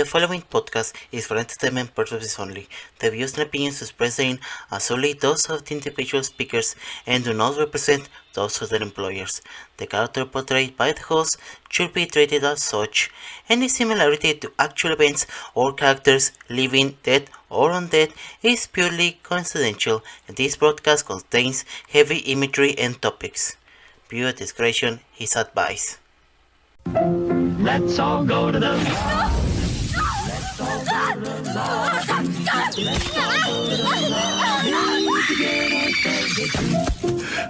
The following podcast is for entertainment purposes only. The views and opinions expressed therein are solely those of the individual speakers and do not represent those of their employers. The character portrayed by the host should be treated as such. Any similarity to actual events or characters, living, dead, or undead, is purely coincidental, and this broadcast contains heavy imagery and topics. Viewer discretion is advised. Let's all go to the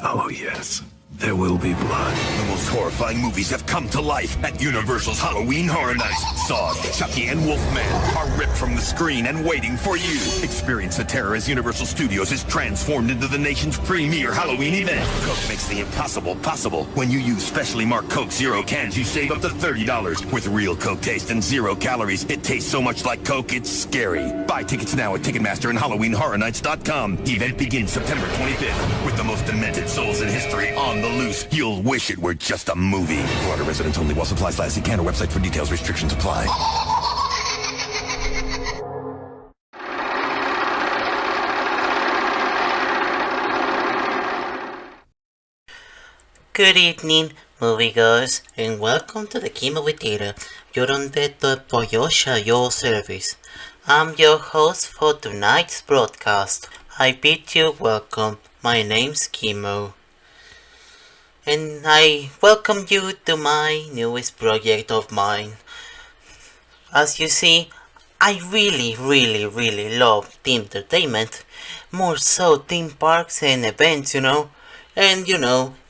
Oh, yes. There will be blood. The most horrifying movies have come to life at Universal's Halloween Horror Nights. Saw, Chucky, and Wolfman are ripped from the screen and waiting for you. Experience the terror as Universal Studios is transformed into the nation's premier Halloween event. Coke makes the impossible possible. When you use specially marked Coke Zero cans, you save up to $30. With real Coke taste and 0 calories, it tastes so much like Coke, it's scary. Buy tickets now at Ticketmaster and HalloweenHorrorNights.com. Event begins September 25th with the most demented souls in history on the loose. You'll wish it were just a movie. Florida residents only while supplies last. See Canada website for details. Restrictions apply. Good evening, moviegoers, and welcome to the Kimowood Theater, your undead for your service. I'm your host for tonight's broadcast. I bid you welcome. My name's Kimo. And I welcome you to my newest project of mine. As you see, I really love theme entertainment. More so theme parks and events, And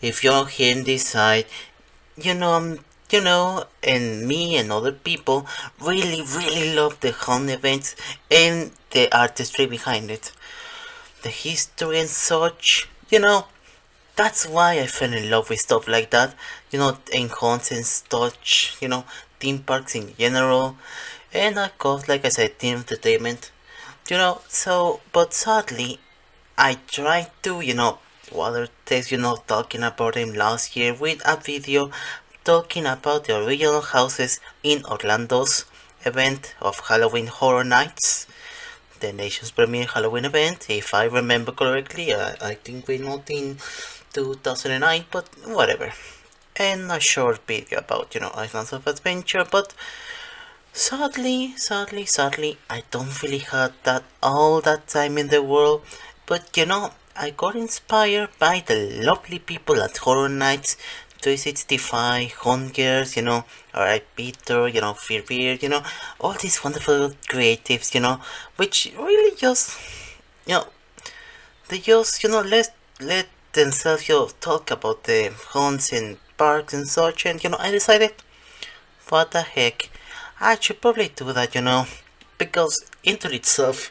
if you're here in this side, and me and other people really love the home events and the artistry behind it. The history and such, That's why I fell in love with stuff like that, and haunts and such, theme parks in general, and of course, like I said, theme entertainment, but sadly, I tried to, Water Text, talking about him last year with a video talking about the original houses in Orlando's event of Halloween Horror Nights, the nation's premier Halloween event, if I remember correctly. I think we not in 2009, but whatever. And a short video about, Islands of Adventure, but sadly, I don't really have all that time in the world, but I got inspired by the lovely people at Horror Nights 365, Hungers, alright, Peter, Fear, all these wonderful creatives, which really just, they just, let themselves, talk about the haunts and parks and such, and, I decided, what the heck, I should probably do that, because into itself,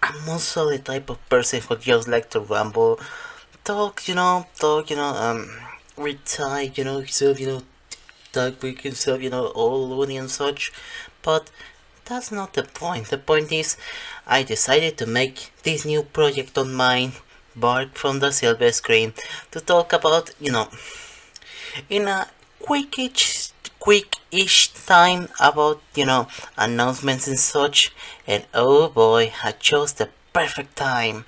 I'm also the type of person who just like to ramble, talk, retire, himself, talk with himself, all loony and such, but that's not the point. The point is, I decided to make this new project on mine, bark from the silver screen, to talk about, in a quick-ish time about, announcements and such, and oh boy, I chose the perfect time.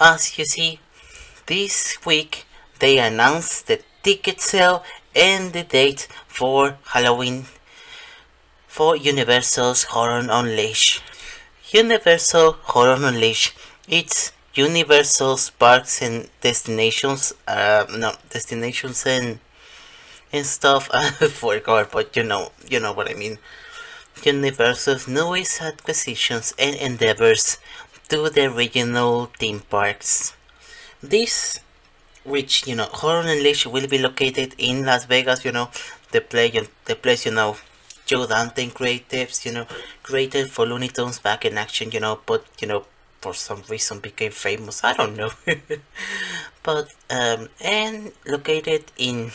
As you see, this week they announced the ticket sale and the date for Halloween for Universal's Horror Unleashed. Universal Horror Unleashed, it's Universal's parks and destinations, destinations and stuff. I forgot, but you know what I mean. Universal's newest acquisitions and endeavors to the regional theme parks. This, which Horror Unleashed will be located in Las Vegas. The place, Joe Dante creatives, created for Looney Tunes back in action. But for some reason became famous. I don't know. But and located in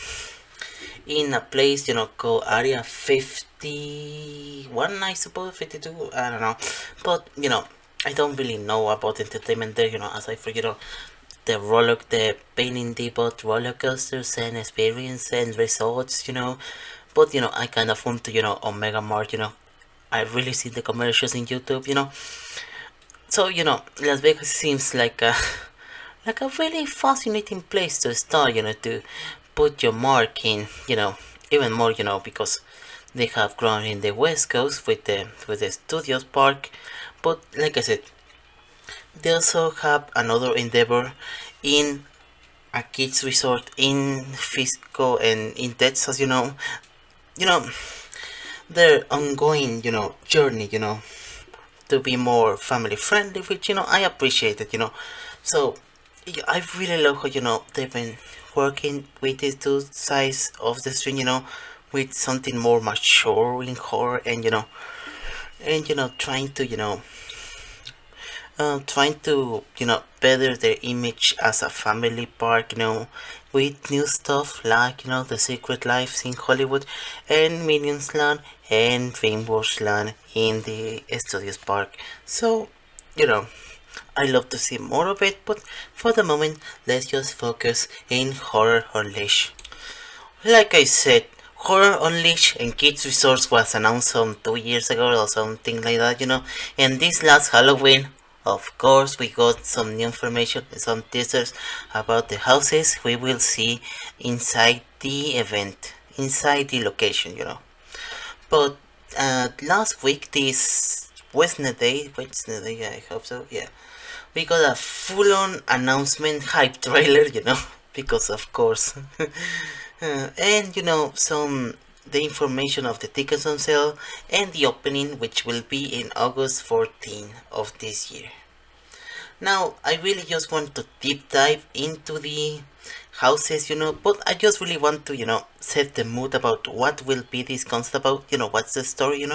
a place called Area 51, I suppose, 52, I don't know, but I don't really know about entertainment there, as I forget the painting depot, roller coasters and experience and resorts, but I kind of went to Omega Mart, I really see the commercials in YouTube, So, Las Vegas seems like a like a really fascinating place to start, to put your mark in, even more, because they have grown in the West Coast with the Studios Park. But like I said, they also have another endeavor in a kids resort in Fisco and in Texas, you know, their ongoing, journey, to be more family friendly, which, I appreciate it, So, I really love how, they've been working with these two sides of the stream, with something more mature in horror and, trying to, trying to better their image as a family park, with new stuff like the Secret Lives in Hollywood and Minions Land and Dreamworks Land in the Studios Park. So I love to see more of it, but for the moment let's just focus in Horror Unleashed. Like I said, Horror Unleashed and Kids Resorts was announced some 2 years ago or something like that, And this last Halloween, of course, we got some new information, some teasers about the houses we will see inside the event, inside the location, But last week, this Wednesday, I hope so, yeah. We got a full-on announcement hype trailer, because of course. And some the information of the tickets on sale and the opening, which will be in August 14 of this year. Now I really just want to deep dive into the houses, but I just really want to set the mood about what will be this concept about, what's the story,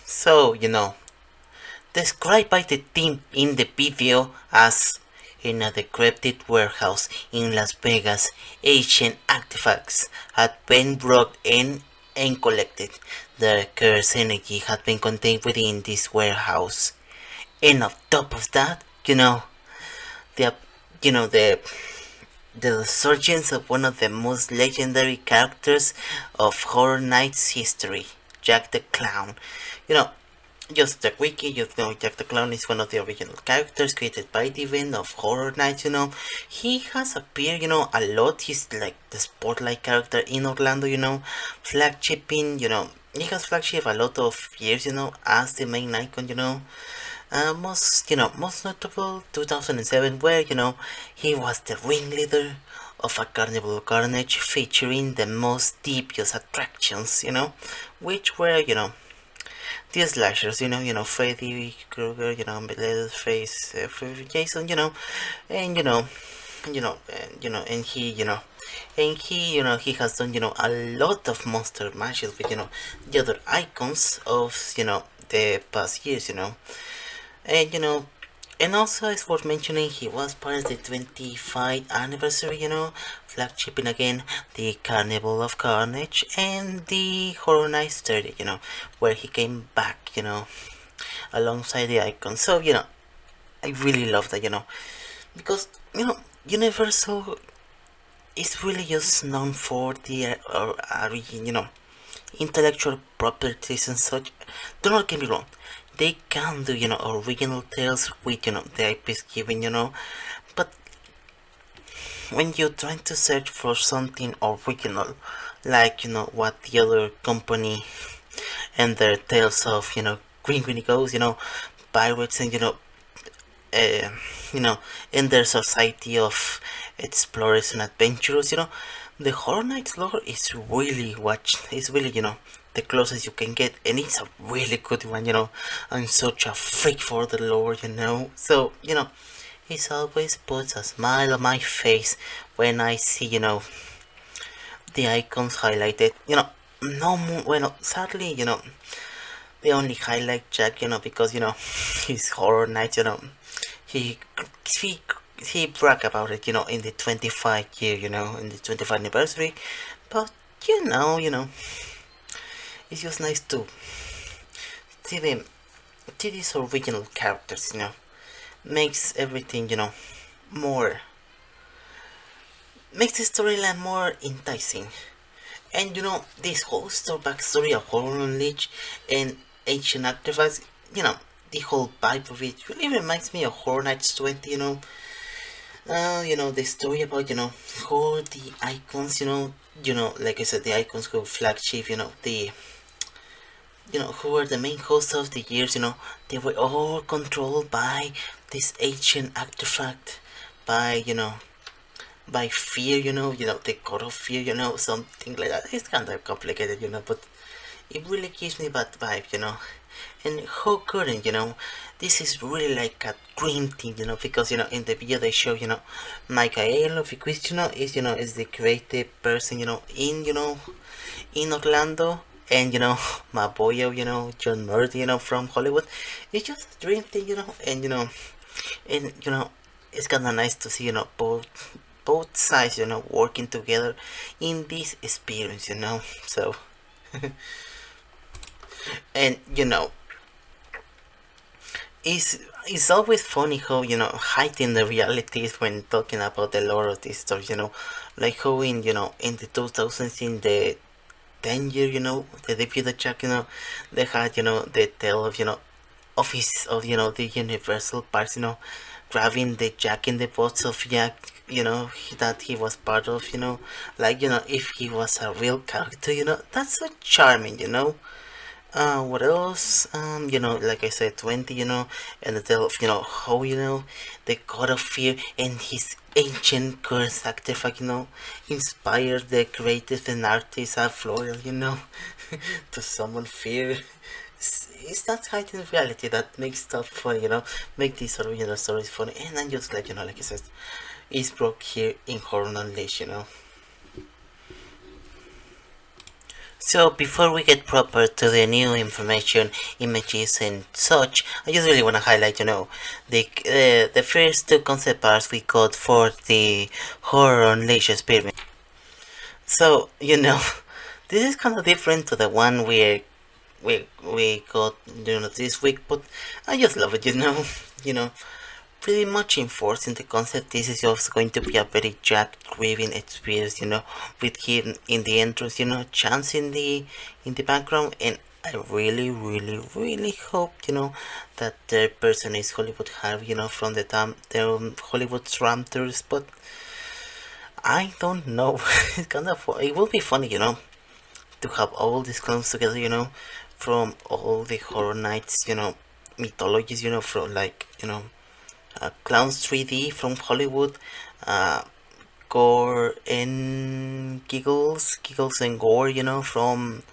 So described by the team in the video as in a decrepit warehouse in Las Vegas, ancient artifacts had been brought in and collected. The cursed energy had been contained within this warehouse. And on top of that, the the resurgence of one of the most legendary characters of Horror Nights history, Jack the Clown. You know, just a quickie, Jack the Clown is one of the original characters created by the event of Horror Nights, He has appeared, a lot. He's like the spotlight character in Orlando, flagshipping, he has flagship a lot of years, as the main icon, most notable 2007, where, he was the ringleader of a Carnival Carnage featuring the most devious attractions, which were, the slashers, Freddy Krueger, Leatherface, Jason, and and he has done, a lot of monster matches with, the other icons of, the past years, and and also it's worth mentioning he was part of the 25th anniversary, flagshipping again the Carnival of Carnage and the Horror Nights 30, where he came back, alongside the icon. So, I really love that, because, Universal is really just known for the intellectual properties and such. Do not get me wrong, they can do, original tales with, the IPs given, but when you're trying to search for something original, like, what the other company and their tales of, Green Green Goes, pirates and, uh, in their society of explorers and adventurers, the Horror Nights lore is really it's really, the closest you can get, and it's a really good one, I'm such a freak for the lore, so, it always puts a smile on my face when I see, the icons highlighted, no more, well, sadly, they only highlight Jack, because, his Horror Nights, he, he, he bragged about it, in the 25 year, in the 25th anniversary, but, it's just nice to see them, see these original characters, makes everything, more, makes the storyline more enticing. And this whole story, backstory of Horror Unleashed and ancient artifacts, the whole vibe of it really reminds me of Horror Nights 20, the story about, how the icons, like I said, the icons who flagship, who were the main hosts of the years, they were all controlled by this ancient artifact, by, by fear, the god of fear, something like that. It's kind of complicated, but it really gives me that vibe, And how couldn't, this is really like a dream team, because, in the video they show, Michael of Quiz, is the creative person, in Orlando. And, my boy, John Murdy, from Hollywood. It's just a dream thing, and, and, it's kind of nice to see, both sides, working together in this experience, so, and, it's always funny how, hiding the realities when talking about the lore of this story, like how in, in the 2000s, in the 10-year, the debut of Jack, they had, the tale of, of his, of, the Universal parts, grabbing the Jack in the Box of Jack, that he was part of, like, if he was a real character, that's so charming, what else? Like I said, 20, and the tale of, how, the god of fear and his ancient curse artifact, inspired the creative and artists of Florida, to summon fear. It's that heightened reality that makes stuff funny, make these sort of, stories funny, and I'm just glad, like I said, it's broke here in Horror Unleashed, So before we get proper to the new information, images and such, I just really want to highlight, the first two concept arts we got for the Horror Unleashed experiment. So, this is kind of different to the one we got, this week, but I just love it, pretty much enforcing the concept. This is just going to be a very Jack-driven experience, with him in the entrance, Chance in the background, and I really, really, really hope, that the person is Hollywood Harvey, from the Hollywood Raptors, but I don't know. It's kind of, it will be funny, to have all these clowns together, from all the Horror Nights, mythologies, from like, Clowns 3D from Hollywood, Gore and Giggles and Gore, from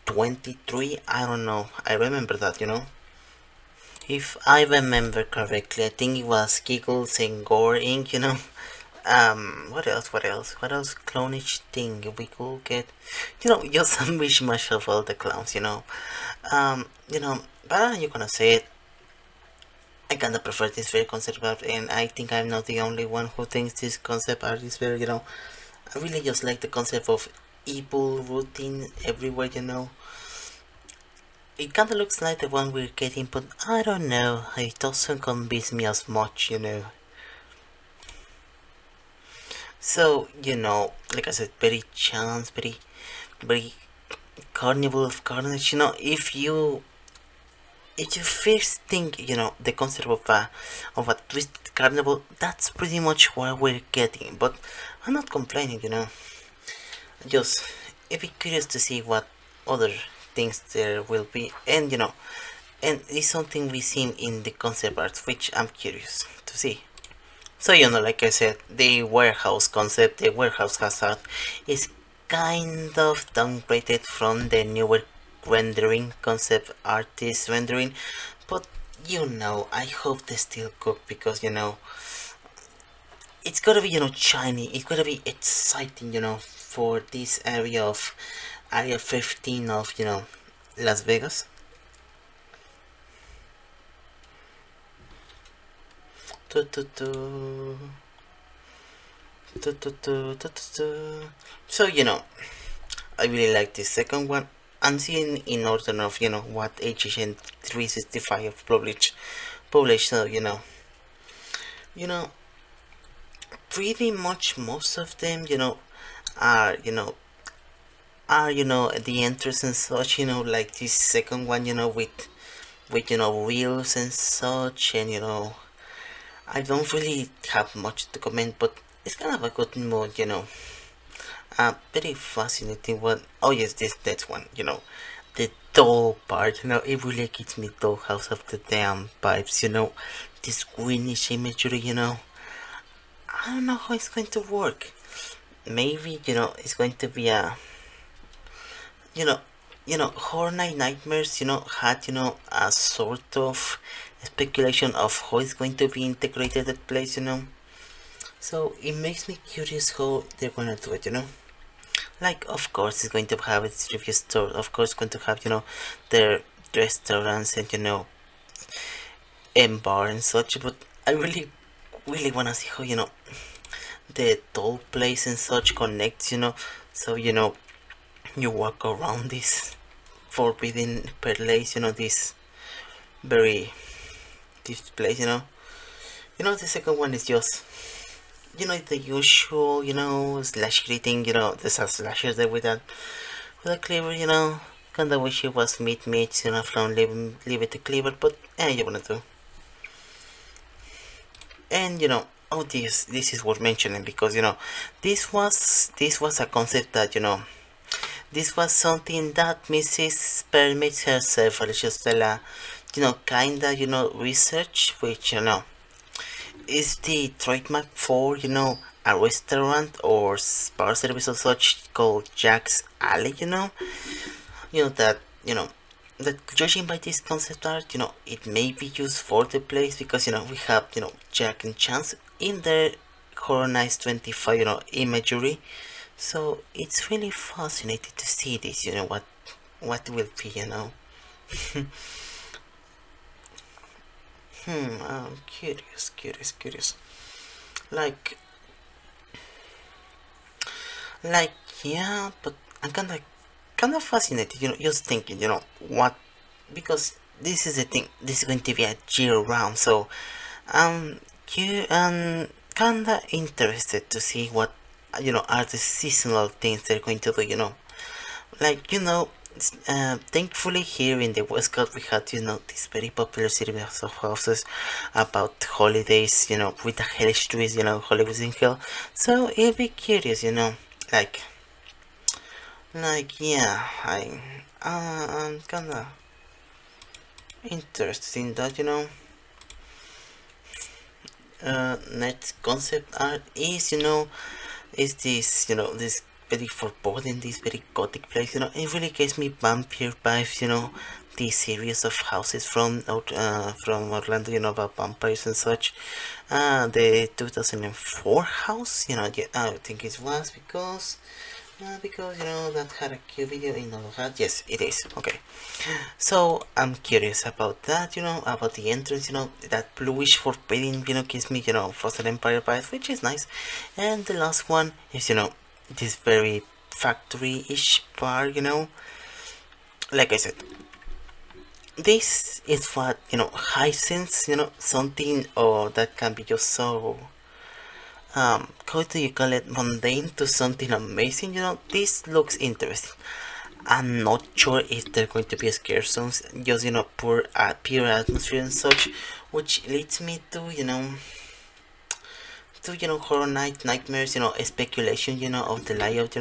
23. I don't know. I remember that, If I remember correctly, I think it was Giggles and Gore Inc., what else? What else clownish thing we could get? Just a mishmash of all the clowns, but you're gonna say it. I kinda prefer this very concept art, and I think I'm not the only one who thinks this concept art is very, I really just like the concept of evil routine everywhere, It kinda looks like the one we're getting, but I don't know, it doesn't convince me as much, So, like I said, very chance, very carnival of carnage, if you first think, the concept of a twisted carnival, that's pretty much what we're getting. But I'm not complaining, Just, I'd be curious to see what other things there will be, and and it's something we've seen in the concept art, which I'm curious to see. So like I said, the warehouse concept, the warehouse hazard, is kind of downgraded from the newer rendering concept artist rendering, but I hope they still cook, because it's gotta be shiny, it's gotta be exciting, for this area 15 of Las Vegas. So I really like this second one. I'm seeing in order of what HHN 365 have published. So pretty much most of them are are, the entrance and such, like this second one, with, reels and such, and, I don't really have much to comment, but it's kind of a good mood, very fascinating one. Oh yes, this next one, the doll part, it really gives me Dollhouse of the Damn vibes, this greenish imagery, I don't know how it's going to work. Maybe, it's going to be a, you know, Horror Night Nightmares, had, a sort of speculation of how it's going to be integrated at place, So it makes me curious how they're gonna do it, Like, of course, it's going to have its review store. Of course, it's going to have, their restaurants and, and bar and such. But I really, really wanna see how, the doll place and such connects, So, you walk around this forbidden place, this very, this place, The second one is just, the usual, slash greeting, there's a slasher there with a cleaver, kinda wish it was meat, from leave it to cleaver, but you wanna do. And oh, this is worth mentioning because this was a concept that this was something that Mrs. permits herself, Stella, kinda research, which is the trademark for a restaurant or bar service or such called Jack's Alley, that that judging by this concept art, it may be used for the place because we have Jack and Chance in their Horror Nights 25 imagery, so it's really fascinating to see this, what will be, I'm curious. Like, yeah, but I'm kind of fascinated, just thinking, what, because this is the thing, this is going to be a year round, so kinda interested to see what, are the seasonal things they're going to do, like, thankfully here in the West Coast we had, this very popular series of houses about holidays, with the hellish twist, Hollywood in hell, so it'll be curious, like, yeah, I'm kinda interested in that, next concept art is, is this, this very foreboding, this very gothic place, it really gives me vampire vibes, this series of houses from Orlando, about vampires and such. The 2004 house, yeah, I think it was because that had a cute video in all of that. Yes, it is. Okay, so I'm curious about that, about the entrance, that bluish forbidden, gives me, Frozen Empire vibes, which is nice. And the last one is, this very factory-ish bar, like I said, this is what, high sense, something that can be just so, how do you call it, mundane to something amazing, this looks interesting. I'm not sure if they're going to be scare zones, just, pure atmosphere and such, which leads me to, Horror Night Nightmares, speculation, of the layout,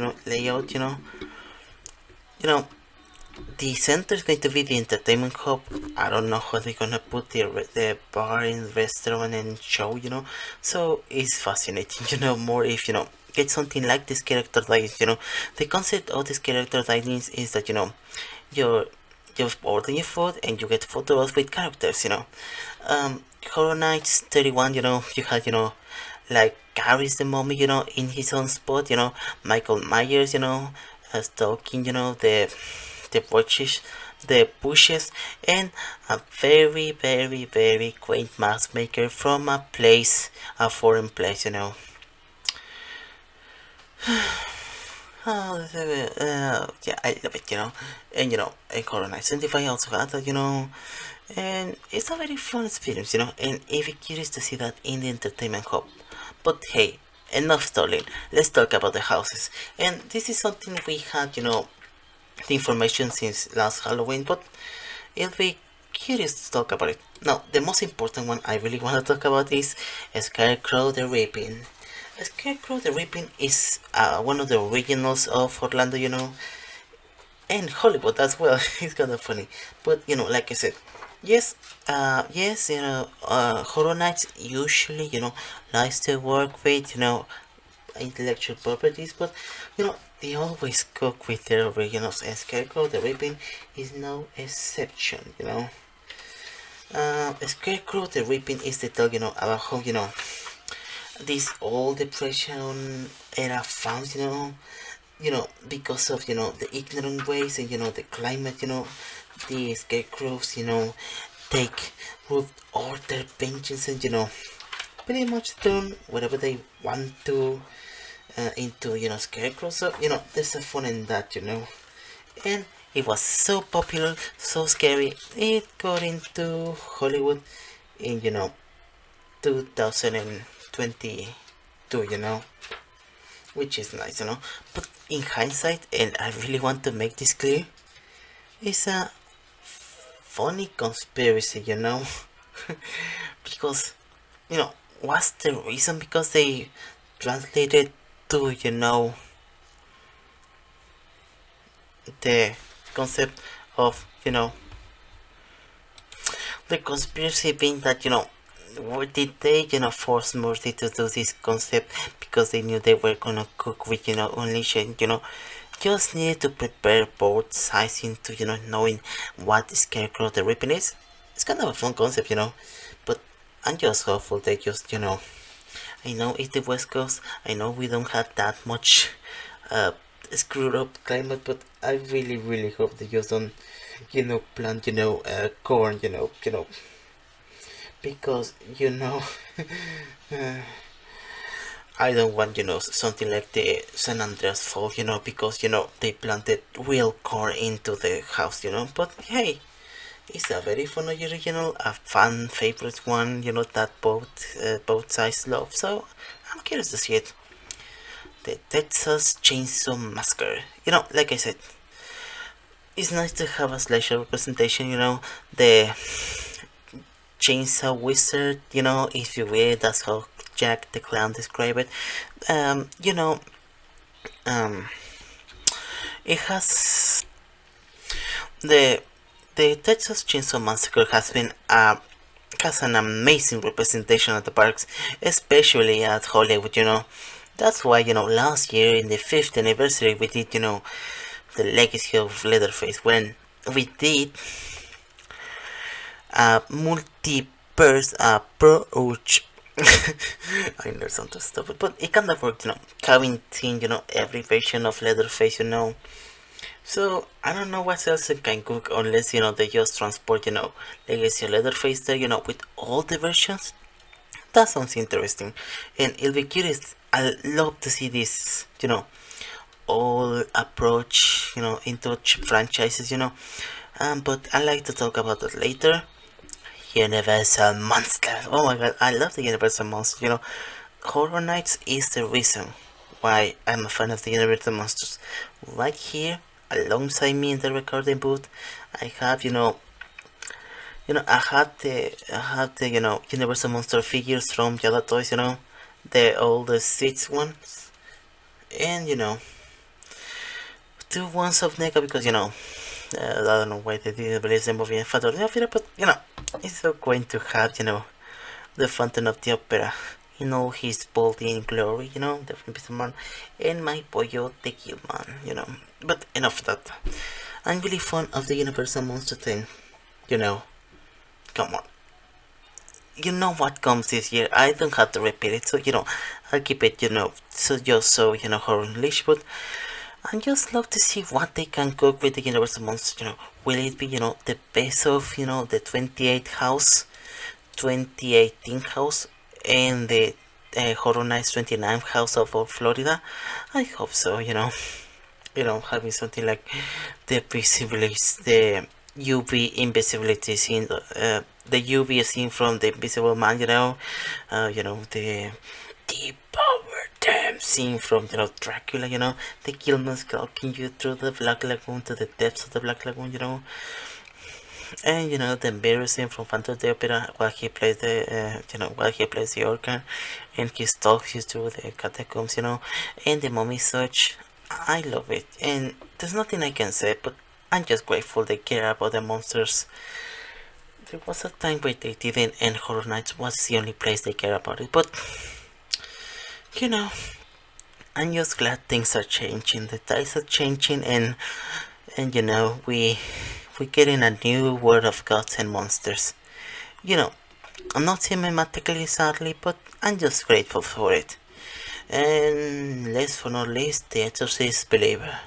the center is going to be the entertainment hub. I don't know how they're gonna put the bar and restaurant and show, so it's fascinating, more if, get something like this character dining, the concept of this character dining is that, you order your food and you get photos with characters, Horror Nights 31, you had, like Gary's the Mummy, in his own spot, Michael Myers, stalking, the bushes, and a very, very, very quaint mask maker from a foreign place, yeah, I love it, and and Horror Nights 25 also had that, and it's a very fun experience, and if you're curious to see that in the entertainment hub. But hey, enough stalling. Let's talk about the houses. And this is something we had, the information since last Halloween, but it'll be curious to talk about it. Now, the most important one I really want to talk about is Scarecrow the Reaping. Scarecrow the Reaping is one of the originals of Orlando, and Hollywood as well. It's kind of funny, but like I said, yes, Horror Nights usually, likes to work with, intellectual properties, but they always cook with their originals, and Scarecrow the Reaping is no exception. Scarecrow the Reaping is the tale, about how, this old depression era farms, because of, the ignorant ways and, the climate, the scarecrows, take root all their vengeance and, pretty much turn whatever they want to into, scarecrows. So, there's a fun in that, and it was so popular, so scary, it got into Hollywood in, 2022, which is nice, but in hindsight, and I really want to make this clear, it's a funny conspiracy, because, what's the reason? Because they translated to, the concept of, the conspiracy being that, did they, force Murphy to do this concept because they knew they were gonna cook with, Unleash and, just needed to prepare both sides into, knowing what Scarecrow the Reaping is. It's kind of a fun concept, but I'm just hopeful they just, I know it's the West Coast, I know we don't have that much, screwed up climate, but I really, really hope they just don't, plant, corn, because I don't want something like the San Andreas Fault, because they planted real corn into the house, but hey, it's a very fun original, a fan favorite one, that both sides love, so I'm curious to see it. The Texas Chainsaw Massacre, like I said, it's nice to have a slasher representation, the Chainsaw Wizard, if you will, that's how Jack the Clown described it. It has the Texas Chainsaw Massacre has an amazing representation at the parks, especially at Hollywood. That's why last year in the 5th anniversary we did the Legacy of Leatherface, when we did multiverse approach. I know something stupid, but it kind of worked, having seen, every version of Leatherface, So I don't know what else they can cook unless, they just transport, Legacy of Leatherface there, with all the versions. That sounds interesting, and it'll be curious. I love to see this, all approach, into franchises, but I like to talk about that later. Universal Monsters. Oh my god, I love the Universal Monsters. Horror Nights is the reason why I'm a fan of the Universal Monsters. Right here, alongside me in the recording booth, I have, I have the, Universal Monster figures from Yada Toys, the old 6 ones, and, 2 ones of NECA because, I don't know why they didn't release the movie in Phantom of the Opera, but it's so quaint to have, the Phantom of the Opera in all his boldly glory, the Phantom Man, and my Pollo the Killman, But enough of that. I'm really fond of the Universal Monster thing, Come on. What comes this year? I don't have to repeat it, so I'll keep it, so just so Horror Unleashed, but I just love to see what they can cook with the Universal Monsters. Will it be, the best of, the 2018 house, and the Horror Nights 29 house of Florida? I hope so, having something like the UV invisibility scene, the UV scene from the Invisible Man, the power damn scene from, Dracula, the killman skulking you through the Black Lagoon to the depths of the Black Lagoon, and the embarrassing from Phantom of the Opera while he plays the organ, and he stalks you through the catacombs, and the mummy such. I love it, and there's nothing I can say, but I'm just grateful they care about the monsters. There was a time where they didn't, and Horror Nights was the only place they care about it, but I'm just glad things are changing. The tides are changing, and we're getting a new world of gods and monsters. I'm not cinematically sadly, but I'm just grateful for it. And last but not least, the Exorcist Believer.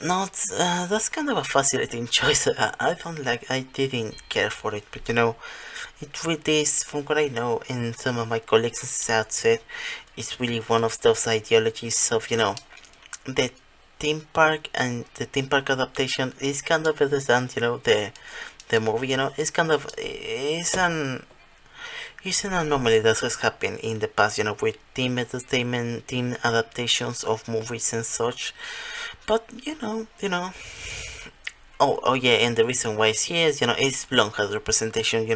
Not that's kind of a fascinating choice. I didn't care for it, but it really is, from what I know, and some of my colleagues have said, it's really one of those ideologies of the theme park, and the theme park adaptation is kind of better than the movie. It's an anomaly that has happened in the past, with team entertainment, team adaptations of movies and such. But oh yeah, and the reason why it's here is it's Blumhouse representation,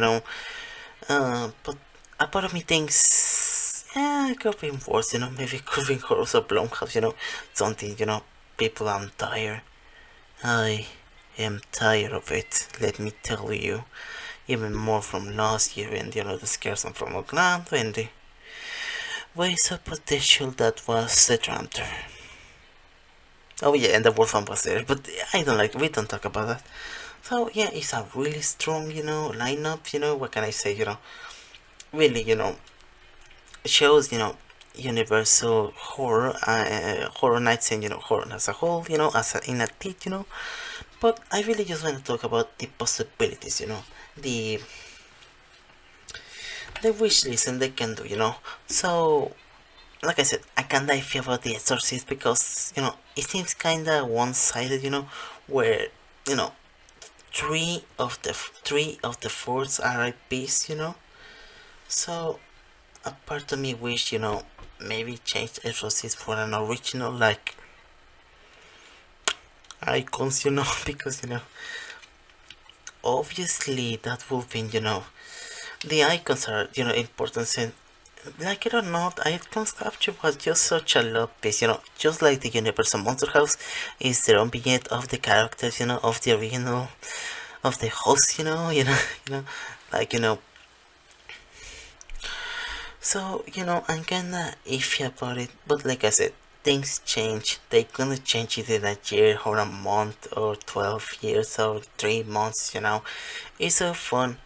but a part of me thinks, it could be worse, maybe it could be also Blumhouse, something, people, I'm tired. I am tired of it, let me tell you. Even more from last year, and the scares from Orlando, and the waste of potential that was the Trantor. Oh yeah, and the Wolfman was there, but we don't talk about that. So yeah, it's a really strong, lineup, what can I say, really, shows, universal horror, horror nights, and horror as a whole, in a tit, but I really just want to talk about the possibilities, the wish list and they can do, so like I said, I can't iffy about the Exorcist because it seems kinda one-sided, where three of the four are IPs, so a part of me wish, maybe change Exorcist for an original like icons, because obviously that will be, the icons are, important, and like it or not, icons capture was just such a love piece, just like the Universal Monster House is their own vignette of the characters, of the original, of the host, like, so, I'm kinda iffy about it, but like I said, things change. They gonna change it in a year or a month or 12 years or 3 months, It's so fun.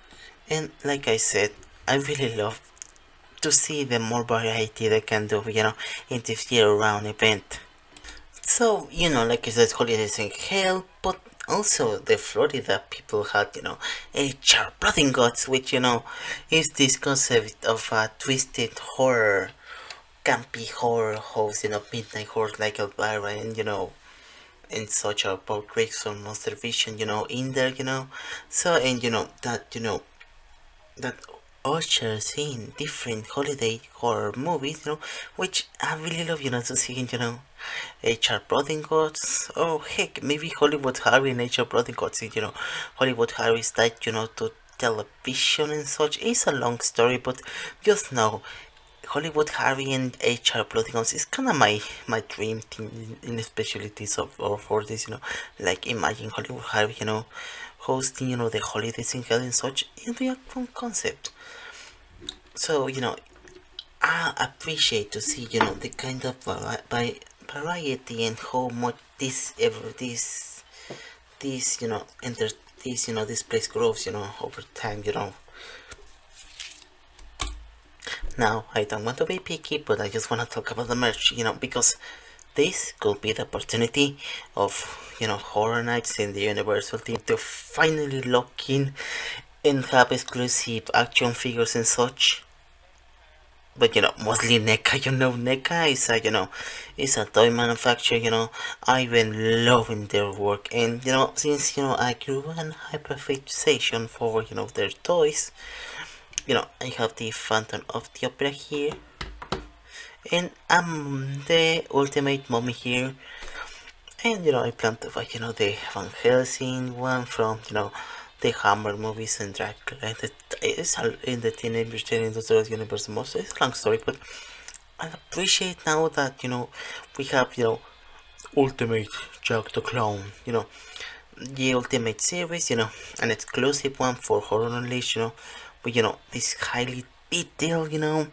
And like I said, I really love to see the more variety they can do, in this year-round event. So, like I said, holidays in hell, but also the Florida people had, HR Blood Gods, which, is this concept of a twisted horror, campy horror host, midnight horror like Elvira, and such about Gregson Monster Vision, in there, so, and that ushers in different holiday horror movies, which I really love, to see, HR Blood Gods, or heck, maybe Hollywood Harry and HR Blood Gods, Hollywood Harry's died, to television and such. It's a long story, but just know Hollywood Harry and HR Blood Gods is kind of my dream thing, in specialties of for this, like imagine Hollywood Harry, hosting, the holidays in hell and such. It'd be a fun concept. So, I appreciate to see, the kind of variety and how much this this place grows, over time, Now, I don't want to be picky, but I just want to talk about the merch, because this could be the opportunity of, Horror Nights in the Universal team to finally lock in and have exclusive action figures and such. But mostly NECA, NECA is a, is a toy manufacturer, I've been loving their work, and, since, I grew an hyperfixation for, their toys, I have the Phantom of the Opera here, And I'm the ultimate mommy here. And I plan to watch the Van Helsing one from the Hammer movies and Dracula. It's all in the Teenage Mutant Ninja universe. Most it's a long story, but I appreciate now that we have Ultimate Jack the Clown. The Ultimate series. An exclusive one for Horror Unleashed. But this highly detailed.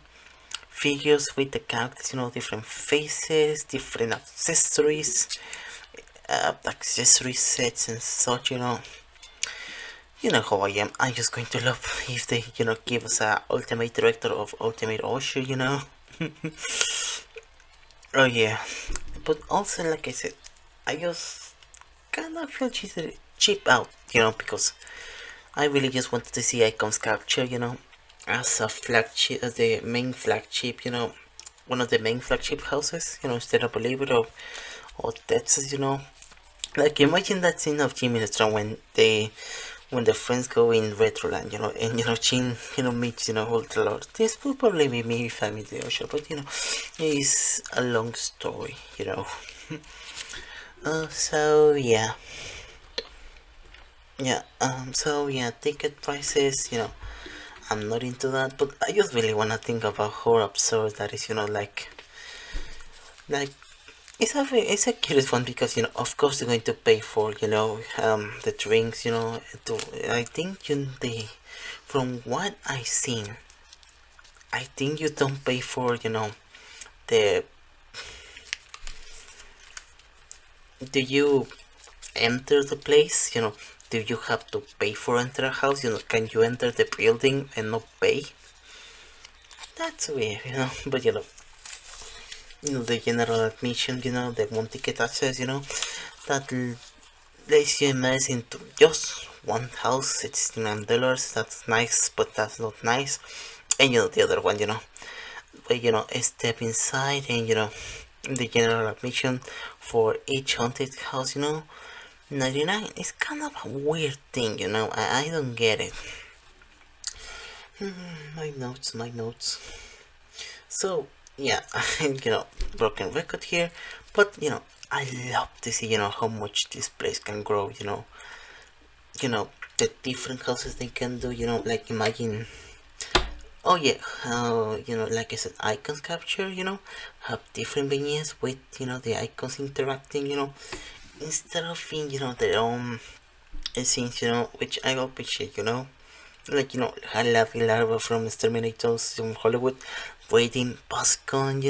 Figures with the characters. Different faces, different accessory sets and such. You know how I am. I'm just going to love if they, give us a ultimate director of Ultimate Osher. Oh yeah, but also like I said, I just kind of feel cheap out, because I really just wanted to see Icon's capture, as a flagship, as the main flagship, one of the main flagship houses, instead of Bolívar or Texas, Like imagine that scene of Jimmy Neutron when the friends go in Retroland, and Chin, meets, Ultra Lord. This will probably be me if I'm in the ocean, but it's a long story, so yeah. Yeah, so yeah, ticket prices, I'm not into that, but I just really wanna think about how absurd that is, like it's a curious one because of course you're going to pay for the drinks I think from what I've seen I think you don't pay for the do you enter the place do you have to pay for enter a house can you enter the building and not pay? That's weird but the general admission, the one ticket access, that lets you immerse into just one house. It's $9. That's nice, but that's not nice. And the other one, where step inside and the general admission for each haunted house, 99 is kind of a weird thing, I don't get it. My notes. So yeah, broken record here, but I love to see how much this place can grow. The different houses they can do. Like imagine. Oh yeah, like I said, icons capture. Have different vignettes with the icons interacting. Instead of being their own scenes. Which I appreciate. Like Larva from Exterminators from Hollywood waiting Pascon,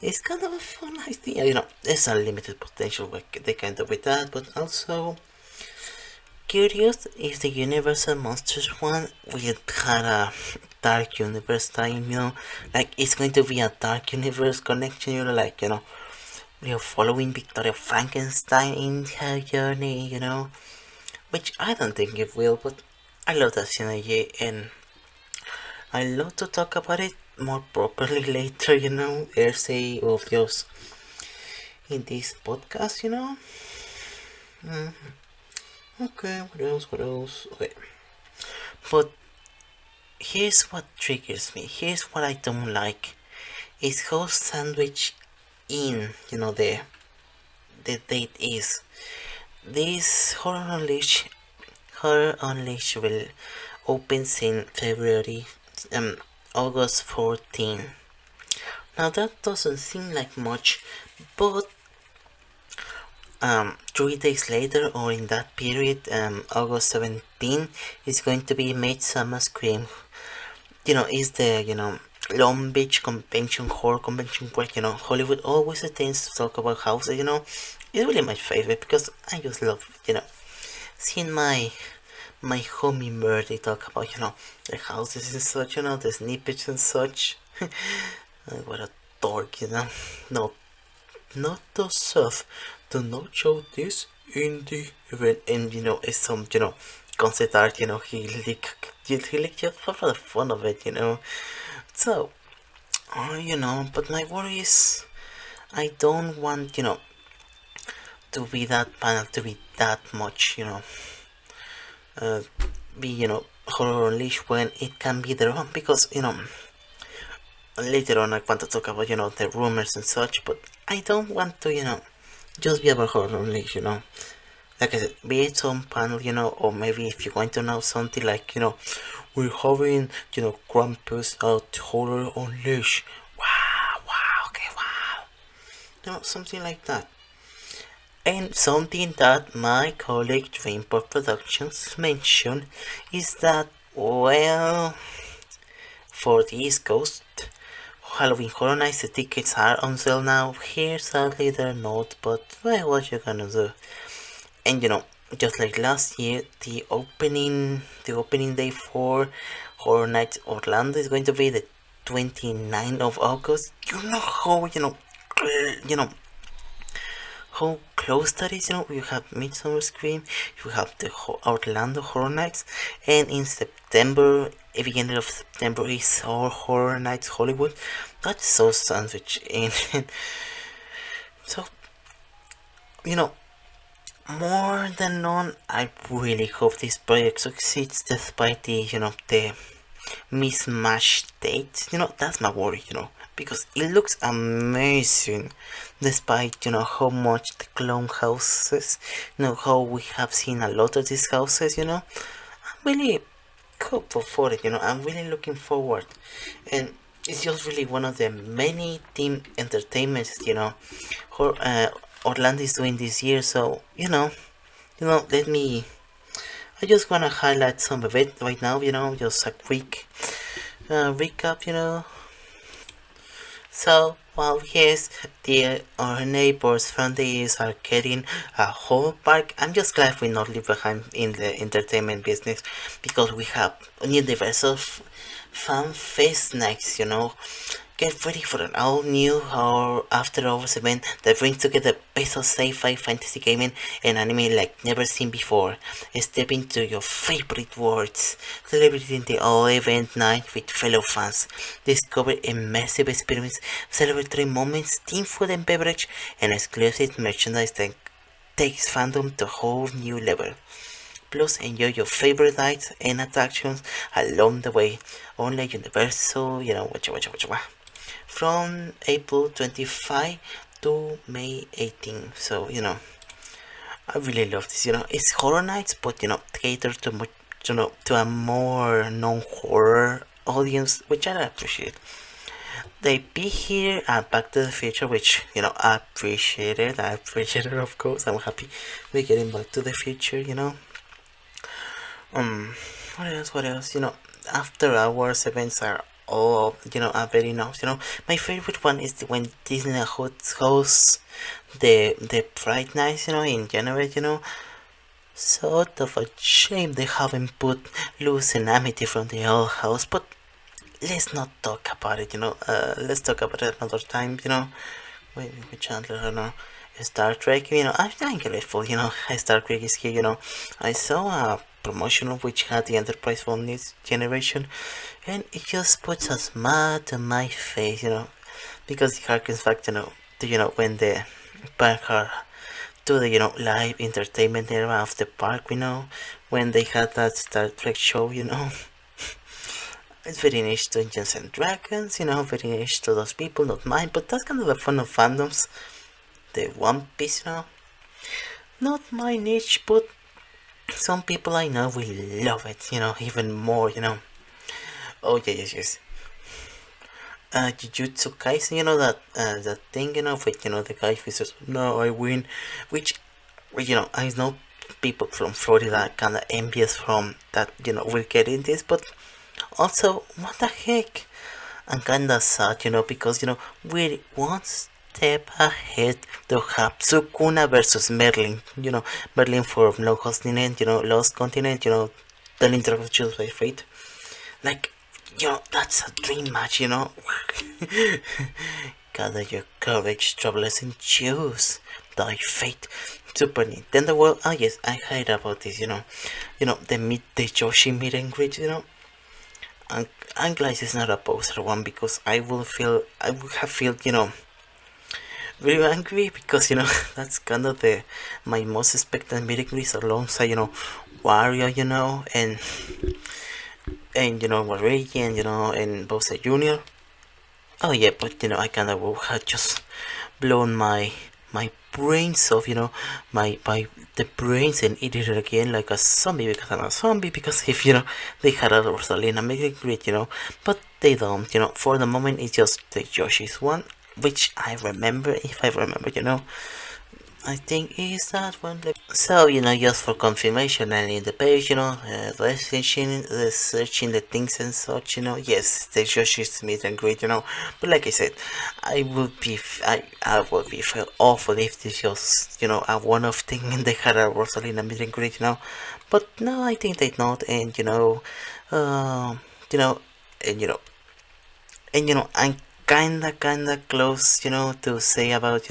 it's kind of a fun idea, there's unlimited potential what they can do with that, but also curious if the Universal Monsters one will have a dark universe time, like it's going to be a dark universe connection, we're following Victoria Frankenstein in her journey, which I don't think it will, but I love that synergy and I love to talk about it more properly later, say of yours in this podcast, Okay, what else? Okay. But here's what triggers me. Here's what I don't like. Is how sandwich in, the date is. This Horror Unleashed will opens in February, August 14. Now that doesn't seem like much, but 3 days later, or in that period, August 17, is going to be Midsummer Scream. Is the Long Beach Convention, horror convention, where Hollywood always tends to talk about houses. It's really my favorite because I just love seeing my homie Murdy talk about the houses and such, the snippets and such. What a dork, no, not the stuff. Do not show this in the event, and it's some concept art. He leaked just for the fun of it. So, but my worry is I don't want to be that panel to be that much be horror unleashed when it can be their own, because later on I want to talk about, the rumors and such, but I don't want to, just be about horror unleashed, Like I said, be it some panel, or maybe if you want to know something like, we're having, Krampus out horror unleashed. Wow, okay, wow. Something like that. And something that my colleague Dreamport Productions mentioned is that, well, for the East Coast, Halloween Horror Nights, the tickets are on sale now. Here, sadly, they're not, but well, what you gonna do? And just like last year, the opening day for Horror Nights Orlando is going to be the 29th of August. You know how how close that is. You have Midsummer Scream, you have the Orlando Horror Nights, and in September, beginning of September, is our Horror Nights Hollywood. That's so sandwich, and so more than none, I really hope this project succeeds despite the mismatched dates. That's my worry, because it looks amazing despite, how much the clone houses, how we have seen a lot of these houses, I'm really hopeful for it, I'm really looking forward. And it's just really one of the many team entertainments, Orlando is doing this year, so let me. I just wanna highlight some of it right now, just a quick recap, So, well, yes, our neighbors from the east are getting a whole park. I'm just glad we're not leave behind in the entertainment business, because we have universal fan fest nights, Get ready for an all new or after hours event that brings together best of sci-fi, fantasy gaming, and anime like never seen before. Step into your favorite worlds, celebrating the all event night with fellow fans. Discover immersive experience, celebratory moments, team food and beverage, and exclusive merchandise that takes fandom to a whole new level. Plus, enjoy your favorite rides and attractions along the way. Only Universal, from April 25 to May 18. So, I really love this. It's Horror Nights, but cater to to a more non-horror audience, which I appreciate. They be here at Back to the Future, which I appreciate it. I appreciate it, of course. I'm happy we're getting Back to the Future. What else? After hours events are all are very nice. My favorite one is when Disney hosts the Pride Nights, in January. Sort of a shame they haven't put Luz and Amity from the old house, but let's not talk about it. Let's talk about it another time. Wait, with Chandler, I don't know. Star Trek, I'm grateful, Star Trek is here, I saw a promotional which had the Enterprise from this generation, and it just puts a smile on my face, because it harkens back, to, when the park are to the, live entertainment era of the park, when they had that Star Trek show, It's very niche to Dungeons and Dragons, very niche to those people, not mine, but that's kind of the fun of fandoms. The One Piece, not my niche, but some people I know will love it, even more, Oh yes. Jujutsu Kaisen, that thing, with the guy who says, "No, I win," which, I know people from Florida kind of envious from that, we're getting this, but also, what the heck? I'm kinda sad, because, we're one step ahead to have Sukuna versus Merlin, Merlin for Lost Continent, Lost Continent, the introduction by Fate. Like, that's a dream match, Gather your courage, travelers, and choose thy fate. Super Nintendo World. Oh yes, I heard about this. The Yoshi meet and greet. I'm glad it's not a poster one, because I would have felt, very angry, because that's kind of my most expected meet and greets alongside Wario, and Waluigi, and Bowser Jr. Oh yeah, but I kind of had just blown my brains off, my the brains, and eat it again like a zombie, because I'm a zombie, because if they had a Rosalina make it great, but they don't, for the moment it's just the Yoshi's one, which I remember, if I remember, I think is that one. So just for confirmation, and in the page, searching the things and such, yes, the Yoshi's meet and greet, but like I said, I would be feel awful if this just a one-off thing and they had a Rosalina meet and greet, but no, I think they not, and uh, you know, and I'm kinda close, to say about,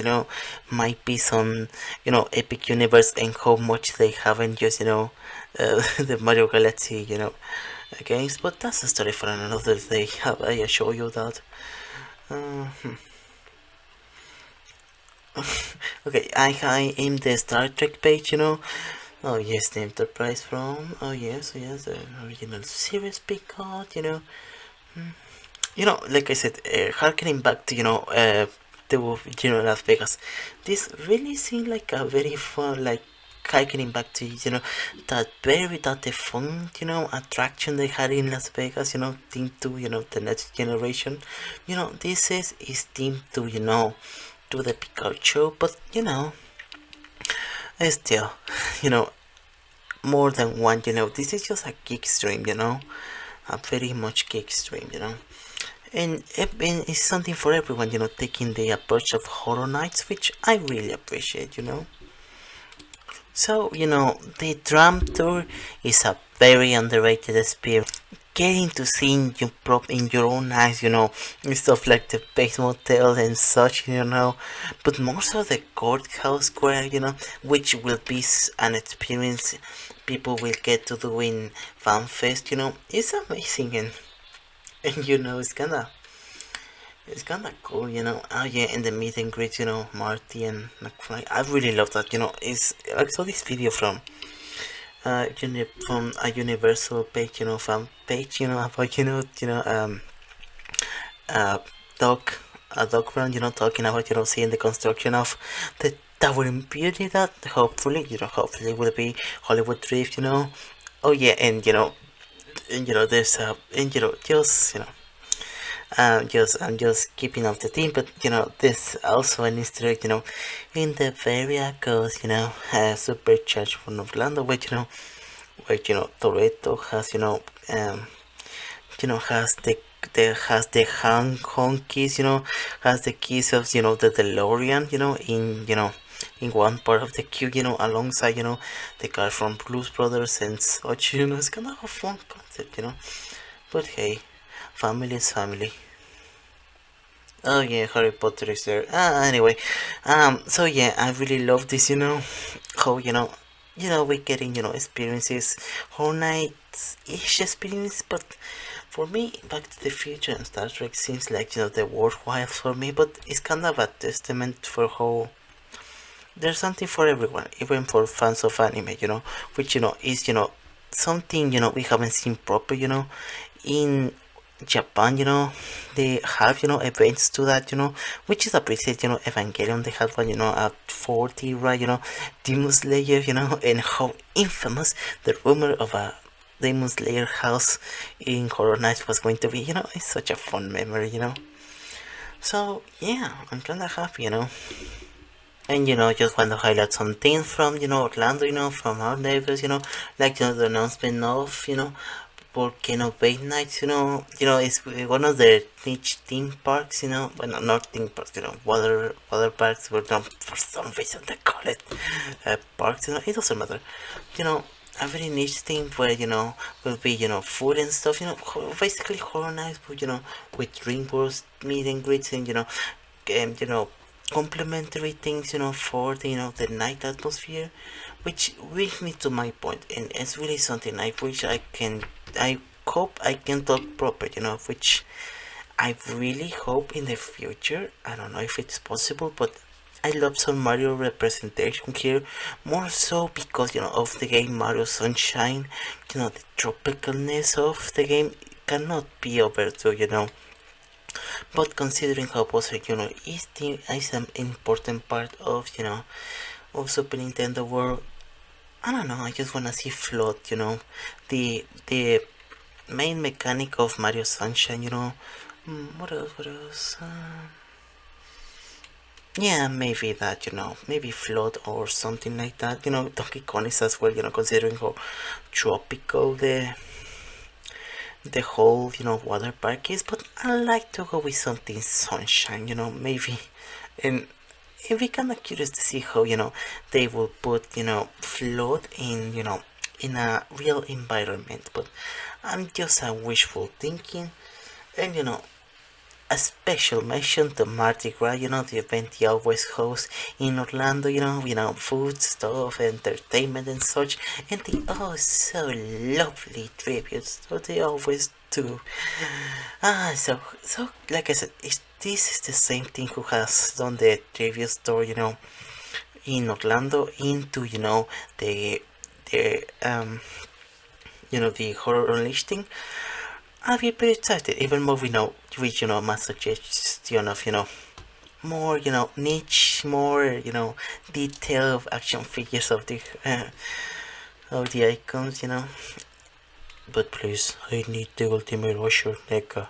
my piece on, Epic Universe and how much they haven't just, the Mario Galaxy, games, but that's a story for another day. How I assure you that. Uh, hmm. Okay, I aim the Star Trek page, Oh yes, the Enterprise from. Oh yes, the original series Picard, like I said, harkening back to to Las Vegas, this really seemed like a very fun, like harkening back to that the fun attraction they had in Las Vegas, themed to the next generation. This is themed to to the Picard show, but still, you know more than one. This is just a geek stream, a very much geek stream, and it's something for everyone, taking the approach of Horror Nights, which I really appreciate, So, the drum tour is a very underrated experience. Getting to see in your own eyes, stuff like the base motel and such, but more so the courthouse square, which will be an experience people will get to do in FanFest, it's amazing, and it's kinda cool, Oh yeah, and the meet and greet, Marty and McFly. I really love that, It's I saw this video from from a Universal page, fan page, about uh dog a dog run, talking about seeing the construction of the tower in beauty that hopefully will be Hollywood Drift, Oh yeah, and there's and just I'm just keeping up the theme, but there's also an Easter egg, in the very goes, supercharged from Orlando, which where Toretto has, has the honkies, has the keys of the DeLorean, in one part of the queue, alongside the car from Blues Brothers and such, it's kind of a fun concept, but hey, family is family. Oh yeah, Harry Potter is there. Anyway, so yeah, I really love this. How we're getting experiences, whole nights ish experience. But for me, Back to the Future and Star Trek seems like the worthwhile for me. But it's kind of a testament for how there's something for everyone, even for fans of anime. Which is something we haven't seen proper. In Japan, they have, events to that, which is appreciated, Evangelion, they had one, at 40, right, Demon Slayer, and how infamous the rumor of a Demon Slayer house in Horror Nights was going to be, it's such a fun memory, So, yeah, I'm kinda happy, And just want to highlight some things from Orlando, from our neighbors, like the announcement of Volcano Bay Nights, it's one of the niche theme parks, well, not theme parks, water parks, but for some reason they call it parks, it doesn't matter, a very niche theme where, will be, food and stuff, basically Horror Nights, but, with DreamWorks meet and greets and, complimentary things, for the night atmosphere, which brings me to my point, and it's really something I wish I hope I can talk proper, which I really hope in the future. I don't know if it's possible, but I love some Mario representation here, more so because of the game Mario Sunshine. The tropicalness of the game cannot be over to But considering how Bowser, is an important part of, of Super Nintendo world, I don't know, I just wanna see float, the main mechanic of Mario Sunshine, what else, yeah, maybe that, maybe float or something like that, Donkey Kong is as well, considering how tropical the whole, water park is, but I like to go with something sunshine, maybe, and it'd be kind of curious to see how, they will put, float in, in a real environment, but I'm just a wishful thinking, and, a special mention to Mardi Gras, the event he always hosts in Orlando, food, stuff, entertainment and such, and the oh so lovely tributes, so they always do. So like I said, this is the same thing who has done the tribute store, in Orlando into, the horror unleashed thing. I'll be pretty excited, even more with my suggestion of more niche, more detailed action figures of the icons, But please, I need the ultimate rusher, Neka.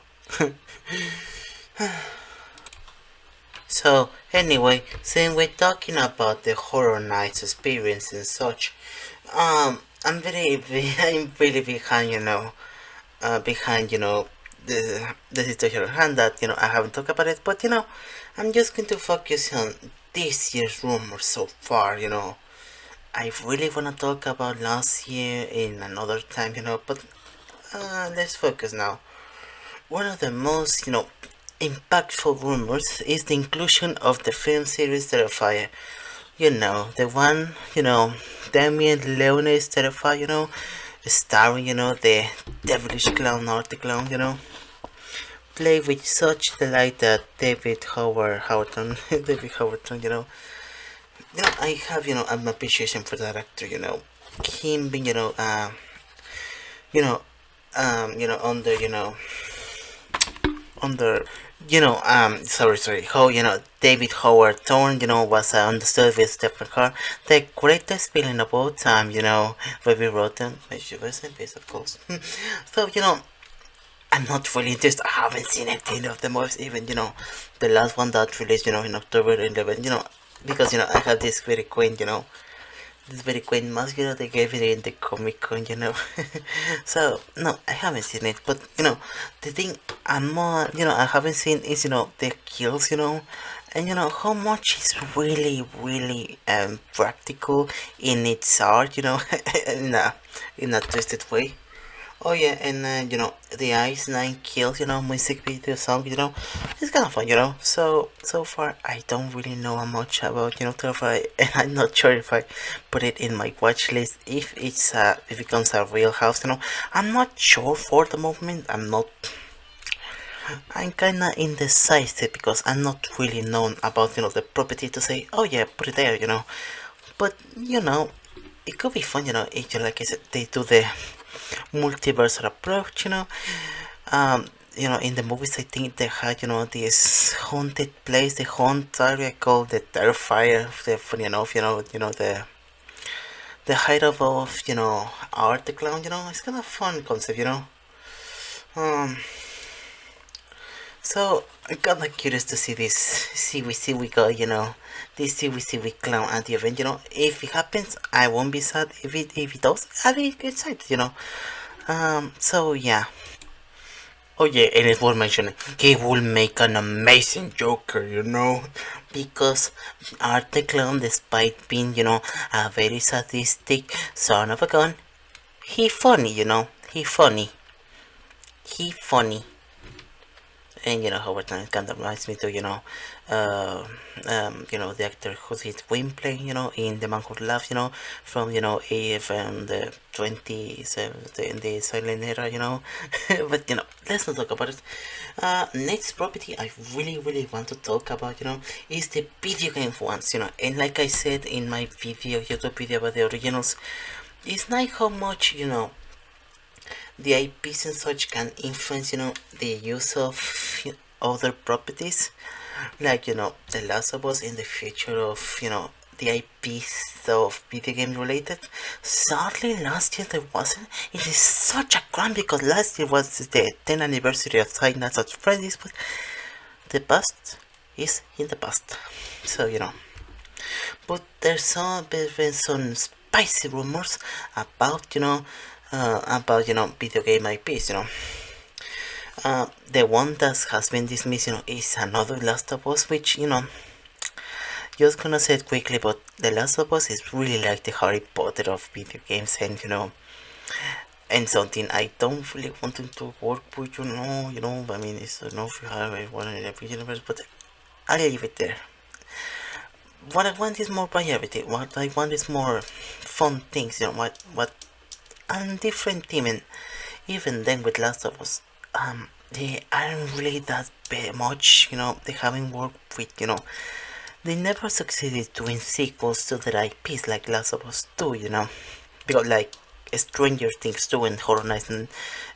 So anyway, since we're talking about the horror nights experience and such, I'm really behind the situation at hand that I haven't talked about it, but I'm just going to focus on this year's rumors so far. I really want to talk about last year in another time, but let's focus now. One of the most impactful rumors is the inclusion of the film series Terrifier. The one, Damien Leone's Terrifier, starring, the devilish clown Art Clown, played with such delight that David Howerton, I have, an appreciation for that actor, him being, under, sorry, how, David Howard Thorne, was understood with Stephen Carr, the greatest villain of all time, when we wrote them, she was in peace, of course. So, I'm not really interested, I haven't seen anything of the movies, even, the last one that released, in October 11, because, I have this very quaint, mask, they gave it in the Comic Con, So, no, I haven't seen it, but, the thing I'm more, I haven't seen is, the kills, and, how much is really, really, practical in its art, in a twisted way. Oh yeah, and the Ice Nine Kills, music video song, it's kind of fun, So far, I don't really know much about, Terrify, and I'm not sure if I put it in my watch list if if it becomes a real house, I'm not sure for the moment. I'm kinda indecisive because I'm not really known about, the property to say, oh yeah, put it there, But it could be fun, if like I said, they do the multiversal approach, in the movies I think they had, this haunted place, the haunt area called the Terrifier, the funny enough, the hideout of, Art the Clown, it's kind of fun concept, So I'm kinda curious to see this we got, this we clown at the event, if it happens I won't be sad, if it does I'll be excited, So yeah. Oh yeah, and it's worth mentioning, he will make an amazing Joker, because Art the Clown, despite being, a very sadistic son of a gun, he funny, he funny. And Howard Time kind of reminds me to the actor who did Gwynplaine, in The Man Who Laughs, from from the 20s, in the silent era, but let's not talk about it. Next property I really want to talk about, is the video game ones, and like I said in my YouTube video about the originals, it's not how much the IPs and such can influence, the use other properties, like, The Last of Us in the future of, the IPs of video game related. Sadly, last year there wasn't. It is such a crime because last year was the 10th anniversary of Five Nights at Freddy's, but the past is in the past. So, But there's been some spicy rumors about, video game IPs, The one that has been dismissed, is another Last of Us, which, just gonna say it quickly, but The Last of Us is really like the Harry Potter of video games, and something I don't really want to work with, I mean, it's not if you have one in every universe, but I'll leave it there. What I want is more variety. What I want is more fun things, what and different team, and even then with Last of Us, they aren't really that much, they haven't worked with, they never succeeded doing sequels to their IPs like Last of Us 2, because like Stranger Things 2 and Horror Nights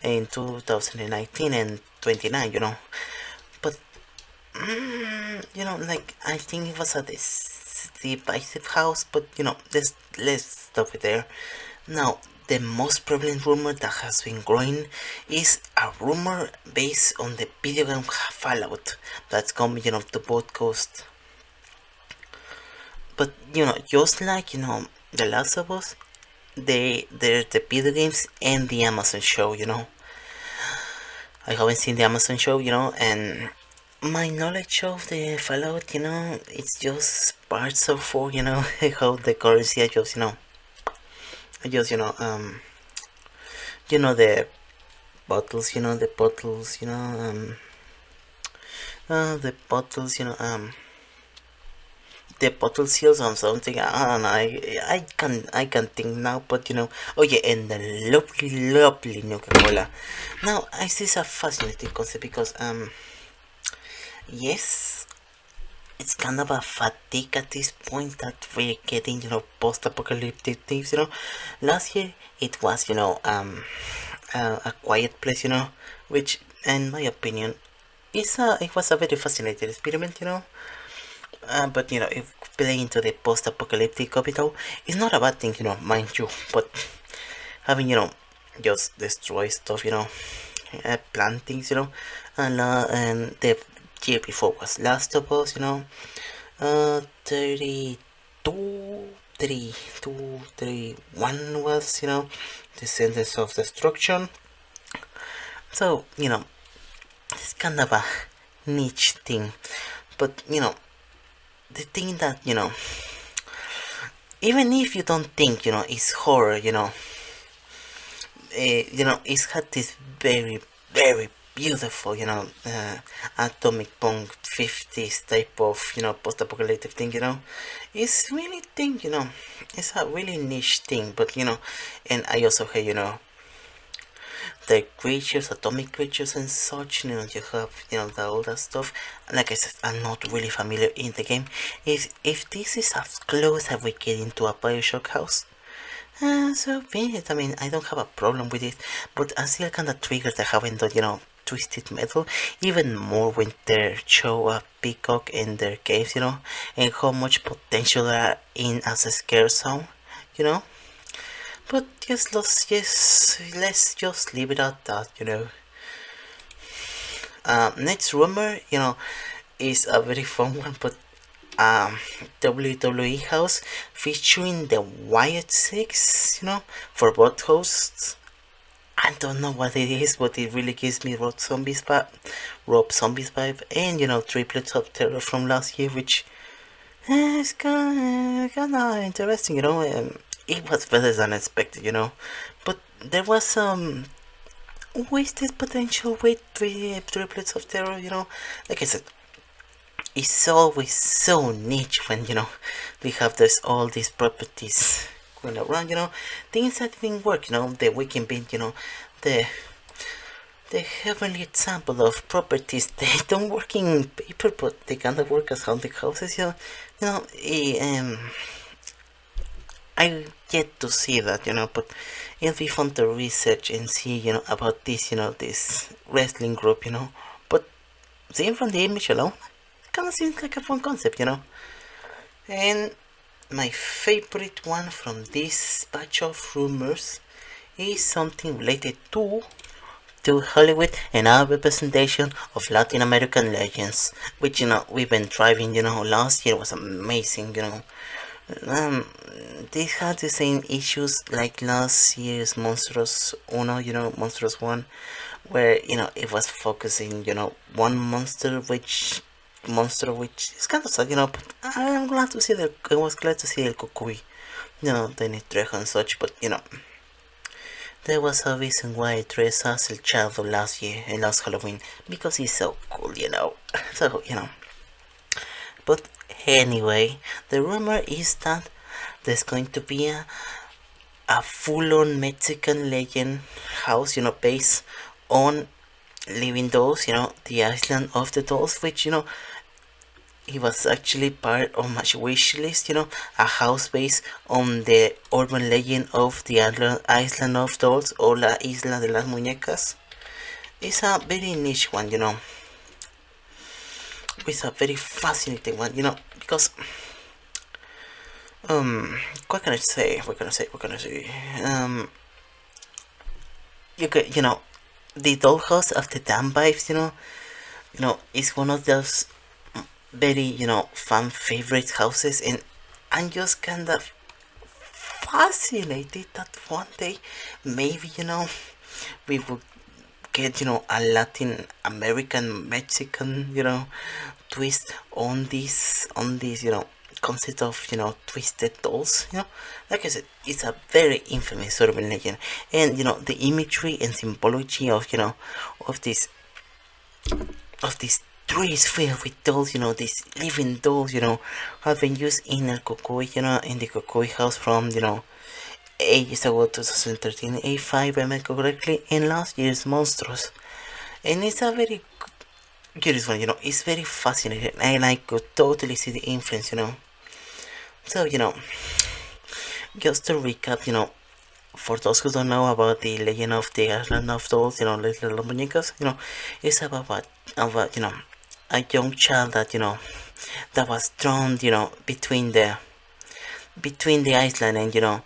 in 2019 and 29, but like I think it was a divisive house, but let's stop it there. Now, the most prevalent rumor that has been growing is a rumor based on the video game Fallout that's coming, to both coasts. But just like The Last of Us, they're the video games and the Amazon show. I haven't seen the Amazon show, and my knowledge of the Fallout, it's just parts of how the currency adjusts, the bottles, the bottles, the bottles, the bottle seals on something. I don't know. I can think now, but oh yeah, and the lovely Coca-Cola. Now, this is a fascinating concept because yes, it's kind of a fatigue at this point that we're getting, post-apocalyptic things, Last year it was, a quiet place, which, in my opinion, it was a very fascinating experiment, but if playing into the post-apocalyptic capital is not a bad thing, mind you, but having, just destroy stuff, plant things, and the year before was Last of Us, 31 was, the Sentence of Destruction. So, it's kind of a niche thing, but, the thing that, even if you don't think, it's horror, it's had this very, very beautiful, atomic punk 50s type of, post-apocalyptic thing, it's really thing, it's a really niche thing, but, and I also have, the creatures, atomic creatures and such, you have, all that stuff. Like I said, I'm not really familiar in the game. If this is as close as we get into a Bioshock house, so be it. I mean, I don't have a problem with it, but I'm still kind of triggered that having done, Twisted Metal, even more when they show a peacock in their caves, and how much potential there are in as a scare zone, But let's just leave it at that, Next rumor, is a very fun one, but WWE house featuring the Wyatt Six, for both hosts. I don't know what it is, but it really gives me Rob Zombies vibe, and triplets of terror from last year, which is kind of interesting, it was better than expected, but there was some wasted potential with triplets of terror, like I said, it's always so niche when, we have all these properties going around, things that didn't work, the weekend beat, the heavenly example of properties they don't work in paper, but they kind of work as haunted houses, I get to see that, but it'll be fun to research and see, about this, this wrestling group, but seen from the image alone, it kind of seems like a fun concept, And my favorite one from this batch of rumors is something related to Hollywood and our representation of Latin American legends, which we've been driving. Last year was amazing. Um, they had the same issues like last year's Monstros Uno, Monstros One, where it was focusing, one monster which is kind of sad, but I'm glad to see that. I was glad to see El Cucuy, the Nitrejo and such, but there was a reason why I dressed as El Chavo last year and last Halloween, because he's so cool, So, But anyway, the rumor is that there's going to be a full-on Mexican legend house, based on Living Dolls, the Island of the Dolls, which, it was actually part of my wish list, a house based on the urban legend of the Island of Dolls, or La Isla de las Muñecas. It's a very niche one, It's a very fascinating one, because what can I say? You could, the dollhouse of the damn vibes, is one of those very, fan favorite houses, and I'm just kind of fascinated that one day maybe, we would get, a Latin American Mexican, twist on this, concept of, twisted dolls, like I said, it's a very infamous urban legend, and the imagery and symbology of, of this trees filled with dolls, these living dolls, have been used in El Cucuy, in the Cucuy house from, ages ago, 2013, if I remember correctly, in last year's Monstros. And it's a very curious one, it's very fascinating, and I could totally see the influence, So, just to recap, for those who don't know about the legend of the Island of Dolls, Little Muñecas, it's about a young child that, that was thrown, between the island and,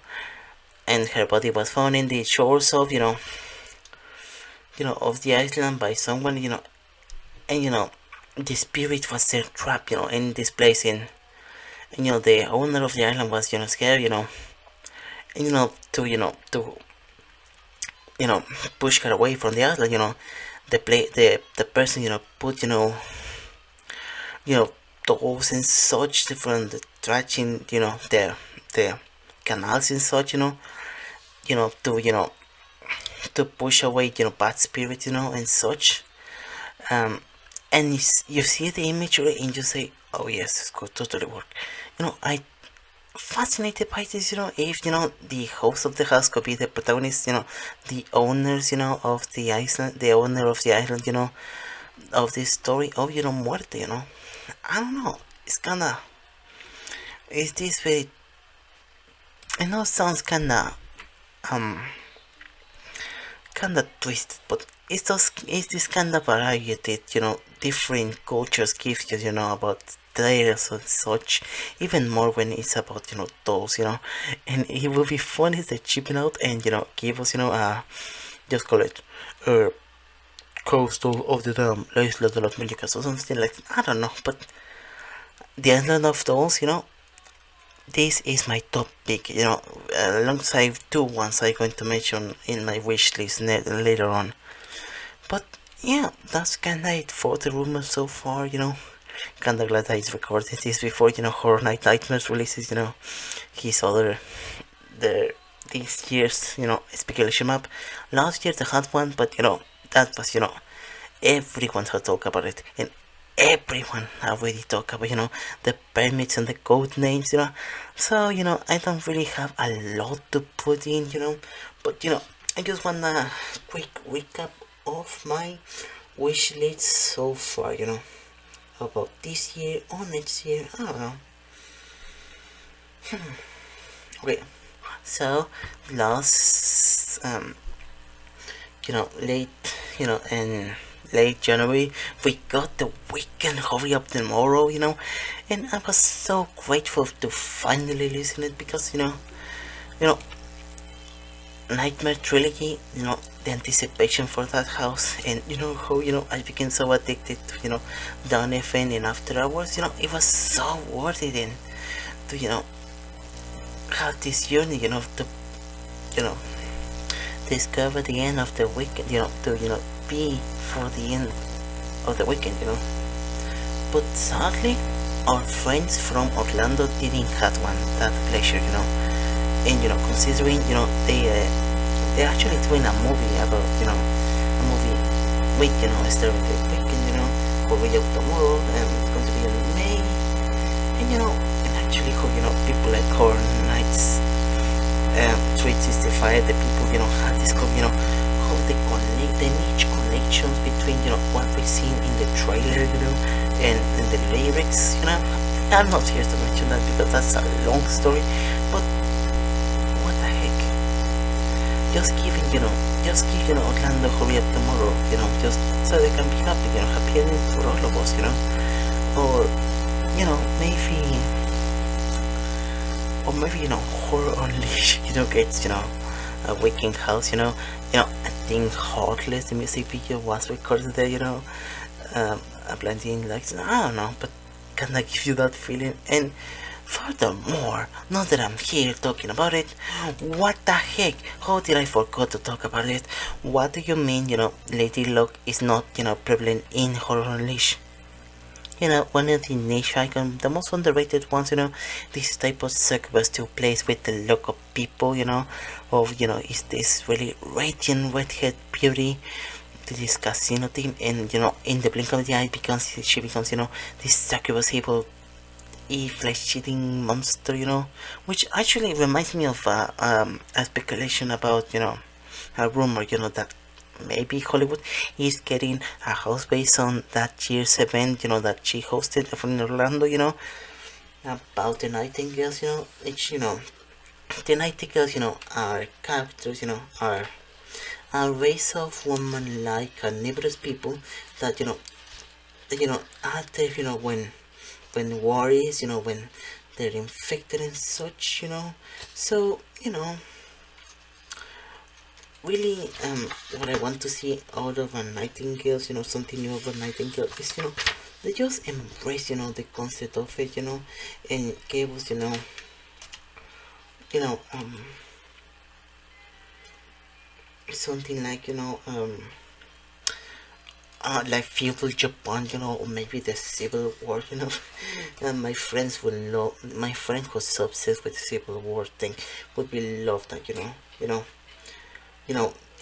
and her body was found in the shores of, of the island by someone, and, the spirit was there trapped, in this place, and the owner of the island was, scared, and, to push her away from the island, the person, put, dolls and such from the trash in, the canals and such, to push away, bad spirits, and such. And you see the imagery and you say, oh yes, this could totally work. I fascinated by this, if, the host of the house could be the protagonist, the owners, of the island, the owner of the island, of this story of, Muerte, I don't know, it's this very, I know it sounds kinda twisted, but it's this kind of variety that, different cultures give you, about tales and such, even more when it's about, dolls, and it will be funny to chip out and, give us, just call it, coastal of the dam, La Isla de las Muñecas, or something like that. I don't know, but the Island of Dolls, this is my top pick, alongside two ones I'm going to mention in my wish list later on. But yeah, that's kinda it for the rumors so far, Kinda glad I recorded this before, Horror Night Nightmares releases, his other, this year's, speculation map. Last year they had one, but, that was, everyone had talked about it, and everyone already talked about, the permits and the code names, so, I don't really have a lot to put in, but, I just want a quick recap of my wish list so far, about this year or next year, I don't know. Okay, so last late, and late January, we got the weekend hurry up tomorrow, and I was so grateful to finally listen it because, you know, Nightmare Trilogy, the anticipation for that house, and how, I became so addicted to, Dawn FM and After Hours, it was so worth it, and to, have this journey, to, discover the end of the weekend, to, be for the end of the weekend, But sadly, our friends from Orlando didn't have that pleasure, And considering, they actually doing a movie about, a movie with, starting the weekend, Hurry Up Tomorrow, and it's going to be in May, and and actually how, people like Horror Nights, 365, the people, have discovered, how they connect, the niche connections between, what we seen in the trailer, and the lyrics, I'm not here to mention that because that's a long story, but what the heck? Just give, Orlando Hurry Up Tomorrow, just so they can be happy, happy ending for all of us, or, maybe, Horror Unleashed, gets, a weekend house, I think Heartless, the music video was recorded there, a blending like, I don't know, but can I give you that feeling? And furthermore, now that I'm here talking about it, what the heck? How did I forget to talk about it? What do you mean, Lady Luck is not, prevalent in Horror Unleashed? One of the niche icons, the most underrated ones, this type of succubus to place with the look of people, of, is this really radiant redhead beauty to this casino team, and, in the blink of the eye, she becomes, this succubus evil flesh-eating monster, which actually reminds me of a speculation about, a rumor, that maybe Hollywood is getting a house based on that year's event, that she hosted from Orlando, about the Nightingales, which, the Nightingales, are characters, are a race of woman-like carnivorous people that, are there, when war is, when they're infected and such, so, really, what I want to see out of a Nightingale, something new about Nightingale is, they just embrace, the concept of it, and gave us, something like, like feudal Japan, or maybe the Civil War, and my friend who's so obsessed with the Civil War thing would be love that,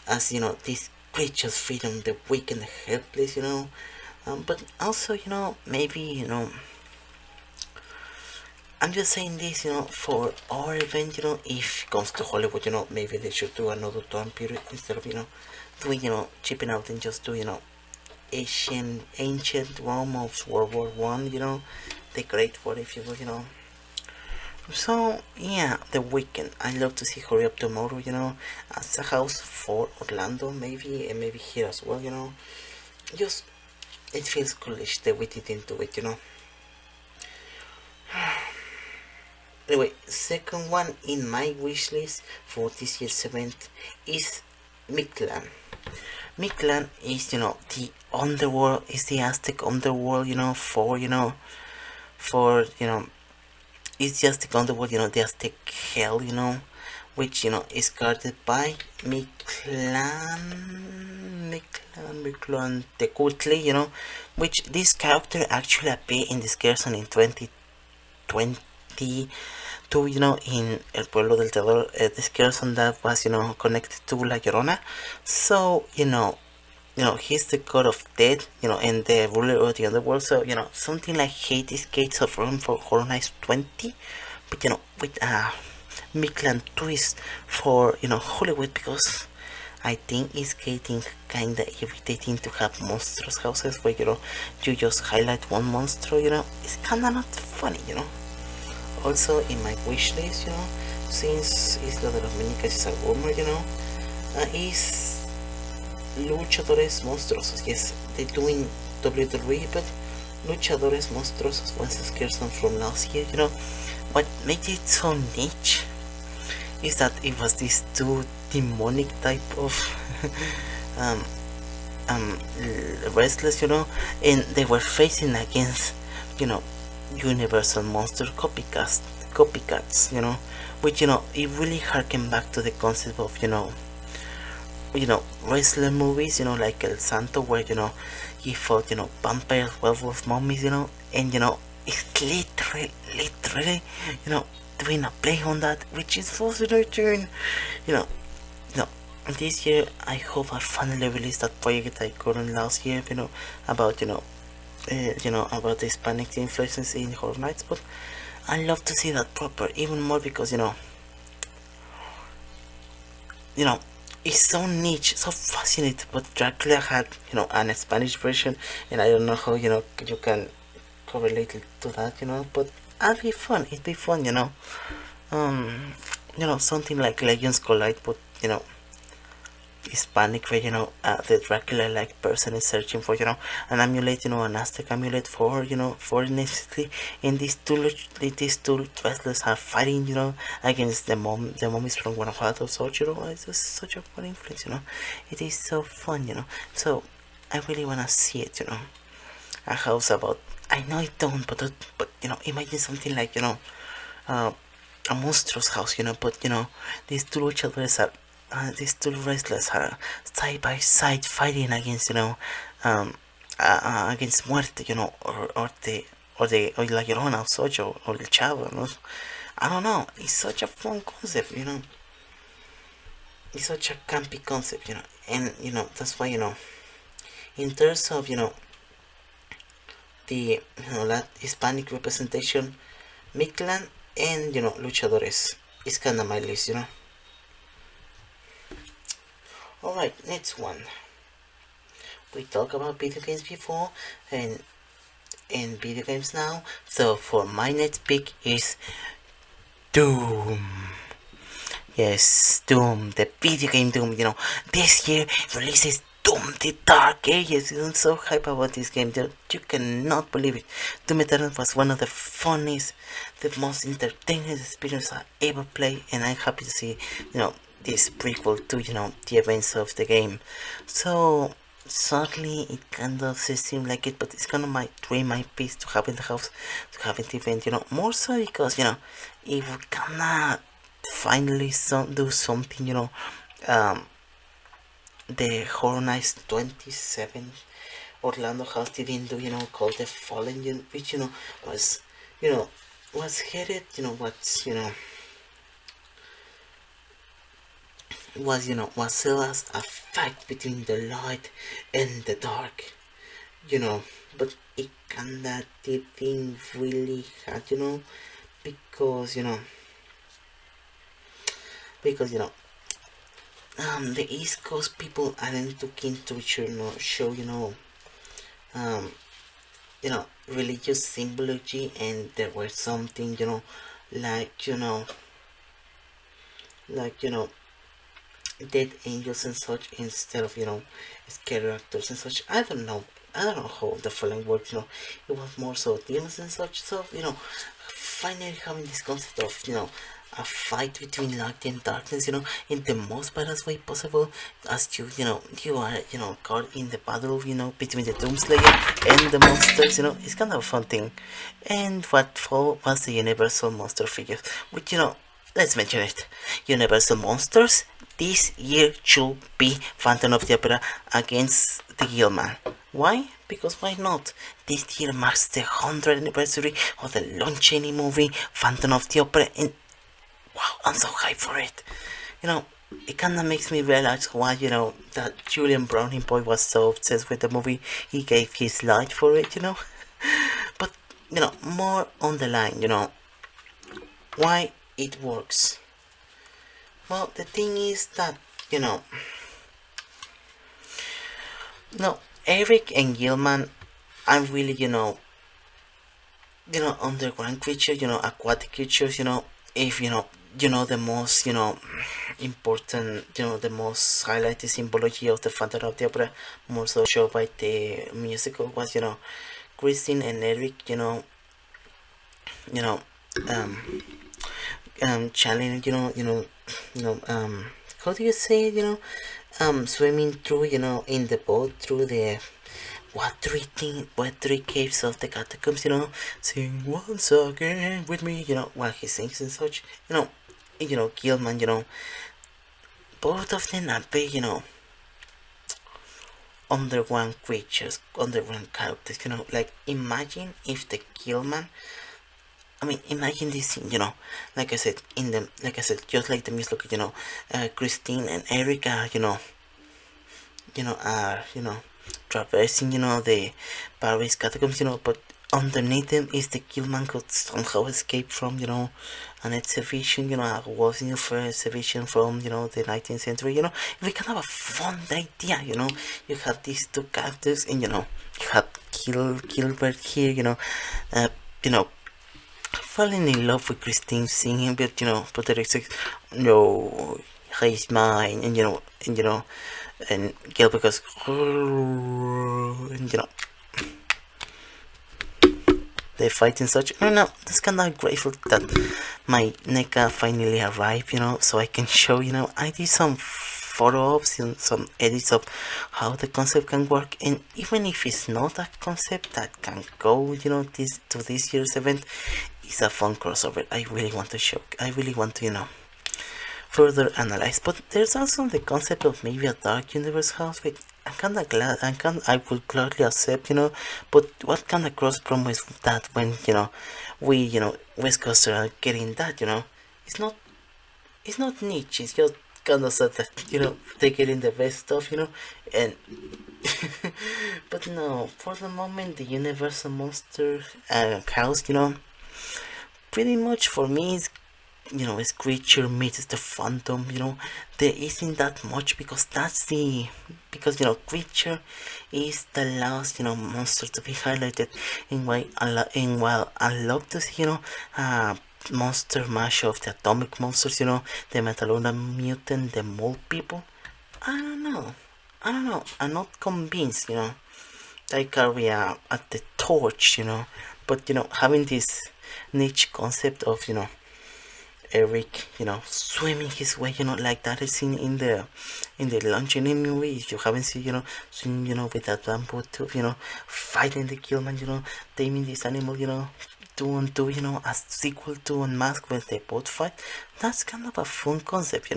as these creatures freedom, the weak and the helpless, but also, maybe, I'm just saying this, for our event, if it comes to Hollywood, maybe they should do another time period instead of, doing, chipping out and just do, ancient Rome of World War One, the Great War, if you will, So, yeah, the weekend. I love to see Hurry Up Tomorrow, as a house for Orlando, maybe, and maybe here as well, Just, it feels coolish that we did into it, Anyway, second one in my wish list for this year's event is Mictlan. Mictlan is, the underworld, is the Aztec underworld, for, it's just the underworld, the Aztec hell, which, is guarded by Mictlan Tecutli, which this character actually appeared in this Gerson in 2022, in El Pueblo del Terror, this Gerson that was, connected to La Llorona. So, he's the god of death, and the ruler of the underworld. So, something like Hades Gates of Rome for Horror Nights 20, but, with a Mictlan twist for, Hollywood, because I think it's getting kinda irritating to have monstrous houses where, you just highlight one monster, it's kinda not funny, Also, in my wish list, since Isla de los Menicas is a rumor, is Luchadores Monstruosos. Yes, they're doing WWE, but Luchadores Monstruosos was a scare song from last year. What made it so niche is that it was these two demonic type of um, wrestlers, and they were facing against, Universal Monster copycats, which, it really harkened back to the concept of, wrestler movies, like El Santo, where, he fought, vampires, werewolf mummies, and, it's literally, doing a play on that, which is so return, this year I hope I finally released that project I got on last year, about, about the Hispanic influences in Horror Nights, but I love to see that proper, even more because, it's so niche, so fascinating, but Dracula had, an Spanish version, and I don't know how, you can correlate it to that, but it'd be fun, something like Legends Collide, but, Hispanic, where, the Dracula-like person is searching for, an amulet, an Aztec amulet for, for necessity, and these two wrestlers are fighting, against the mummies from Guanajuato, so, it's just such a fun influence, it is so fun, so I really wanna see it, a house about, I know it don't, but imagine something like, a monstrous house, but, these two luchadores are, these two wrestlers are side by side fighting against, against Muerte, or La Llorona, or Sojo, or El Chavo, I don't know, it's such a fun concept, it's such a campy concept, and, that's why, in terms of, the, Hispanic representation, Mictlan and, Luchadores is kinda my list, Alright, next one. We talked about video games before and video games now. So for my next pick is Doom. Yes, Doom, the video game Doom. This year releases Doom the Dark Ages. I'm so hyped about this game. You cannot believe it. Doom Eternal was one of the funniest, the most entertaining experiences I ever played, and I'm happy to see, this prequel to, the events of the game. So sadly it kind of seems like it, but it's kind of my dream, my piece to have in the house, to have it event, more so because, if we kinda finally do something, the Horror Nights 27 Orlando House didn't do, called The Fallen, which, was headed, was still as a fight between the light and the dark, but it kinda didn't really had, because, the East Coast people aren't too keen to show, religious symbology, and there were something, like, dead angels and such, instead of, scary actors and such. I don't know how the following works, it was more so demons and such. So, finally having this concept of, a fight between light and darkness, in the most badass way possible, as you are, caught in the battle, between the Doomslayer and the monsters, it's kind of a fun thing. And what was the Universal Monster figures, which, let's mention it. Universal Monsters this year should be Phantom of the Opera against the Guildman. Why? Because why not? This year marks the 100th anniversary of the Lon Chaney movie Phantom of the Opera, and wow, I'm so hyped for it. It kinda makes me realize why, that Julian Browning boy was so obsessed with the movie. He gave his life for it, But, more on the line, why it works. Well, the thing is that, Eric and Gilman are really, underground creatures, aquatic creatures, if, the most, important, the most highlighted symbology of the Phantom of the Opera, more so shown by the musical, was, Christine and Eric, you know, um, challenge, how do you say, swimming through, in the boat through the watery caves of the catacombs, sing once again with me, while he sings and such, Gilman, both of them are very, under one creatures, under one characters, like imagine if the Gilman, imagine this scene, like I said, just like the music, Christine and Erica, are, traversing, the Paris catacombs, but underneath them is the Killman could somehow escape from, an exhibition, was in for exhibition from, the 19th century, we can have a fun idea, you have these two characters, and, you have Gilbert here, falling in love with Christine singing, but the lyrics like, no, he's mine, and Gilbert goes, and they fight and such. I don't know, it's kind of grateful that my NECA finally arrived, so I can show, I did some photo ops and some edits of how the concept can work, and even if it's not a concept that can go, this year's event, it's a fun crossover. I really want to show, I really want to, further analyze, but there's also the concept of maybe a dark universe house, which I'm kind of glad, I would gladly accept, but what kind of cross promo is that when, we, West Coaster are getting that, it's not niche, it's just kind of sad that, they're getting the best stuff, and, but no, for the moment, the Universal Monster house, pretty much for me is, it's creature meets the phantom, there isn't that much because creature is the last, monster to be highlighted, and while I love to see, monster mash of the atomic monsters, the Metaluna mutant, the mole people, I don't know, I'm not convinced, I carry at the torch, but having this niche concept of, Eric, swimming his way, like that is seen in the launching movie. If you haven't seen, swimming, with that bamboo tube, fighting the Killman, taming this animal, 2-on-2, a sequel to Unmasked where they both fight. That's kind of a fun concept,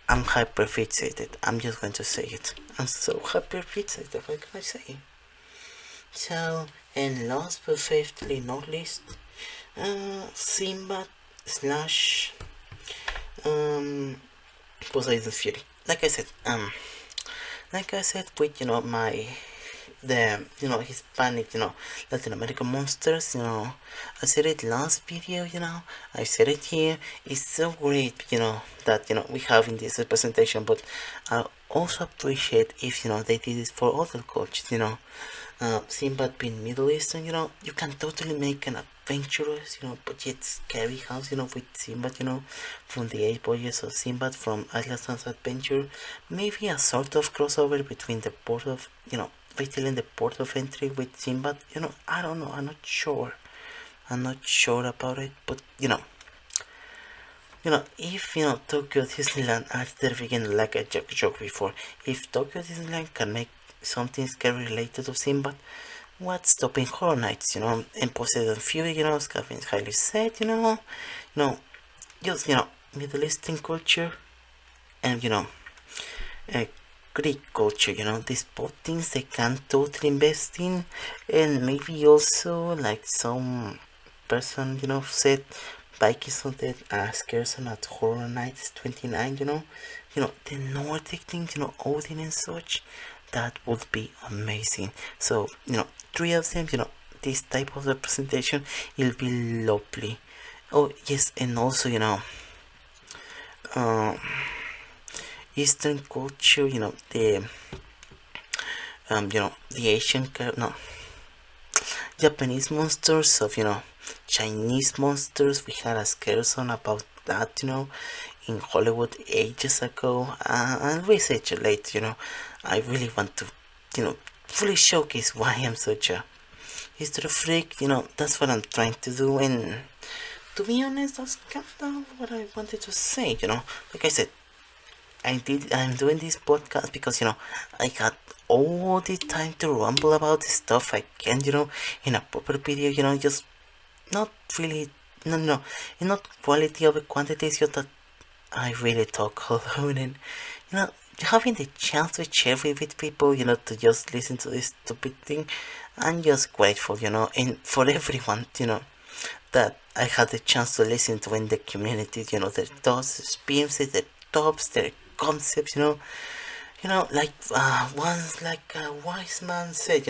I'm hyper fixated. I'm just going to say it. I'm so hyper fixated. What can I say? So, and last but certainly not least, Simba slash Poseidon's Fury. Like I said, with the Hispanic, Latin American monsters, I said it last video, I said it here. It's so great, that we have in this presentation, but I also appreciate if they did it for other cultures, Sinbad being Middle Eastern, you can totally make an adventurous, but yet scary house, with Sinbad, from the 8 Voyages of Sinbad from Atlas's Adventure. Maybe a sort of crossover between the port of, retailing the port of entry with Sinbad, I don't know, I'm not sure about it, but, if, Tokyo Disneyland at the beginning, like I joked before, if Tokyo Disneyland can make something scary related to Sinbad, what's stopping Horror Nights, and Poseidon Fury, Scaven highly set, just, Middle Eastern culture, and, Greek culture, these both things they can totally invest in, and maybe also, like some person, said, Vikings on that Scarson at Horror Nights 29, the Nordic things, Odin and such, that would be amazing. So, 3 of them, this type of representation, it'll be lovely. Oh, yes, and also, Eastern culture, the Asian, Japanese monsters of, Chinese monsters. We had a scare zone about that, in Hollywood ages ago, and research it later. I really want to, fully showcase why I'm such a history freak. That's what I'm trying to do, and to be honest, that's kind of what I wanted to say. Like I said, I'm doing this podcast because I got all the time to rumble about the stuff I can, in a proper video, just not really, no, and not quality over quantity. It's just that I really talk alone, and having the chance to share it with people, to just listen to this stupid thing. I'm just grateful, and for everyone, that I had the chance to listen to in the community, their thoughts, experiences, their tops, their concepts, like once, like a wise man said,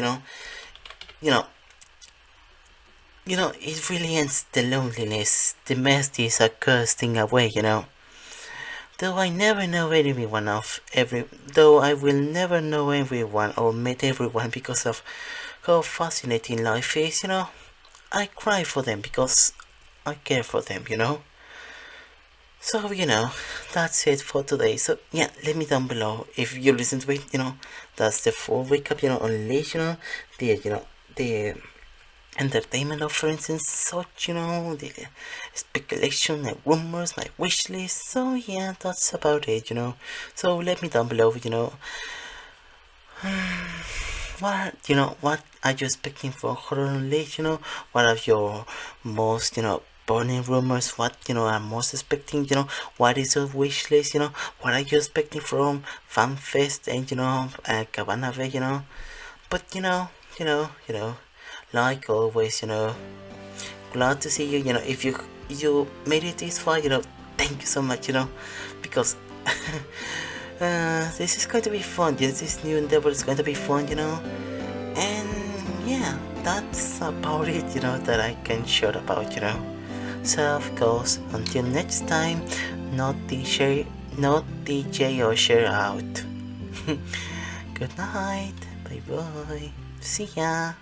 it really ends the loneliness, the mess is a cursed thing away, Though I never know though I will never know everyone or meet everyone because of how fascinating life is, I cry for them because I care for them, So, that's it for today. So, yeah, let me down below if you listen to it, that's the full recap, unleash, the entertainment offerings and such, the speculation, the rumors, my wish list. So, yeah, that's about it, So, let me down below, what are you expecting for horror unleash, what are your most, burning rumors, what are most expecting, what is your wish list, what are you expecting from FanFest and Cabana Bay, but like always, glad to see you, if you made it this far, thank you so much, because this is going to be fun, this new endeavor is going to be fun, and yeah, that's about it, that I can share about, So of course, until next time, not DJ or share out. Good night, bye bye, see ya.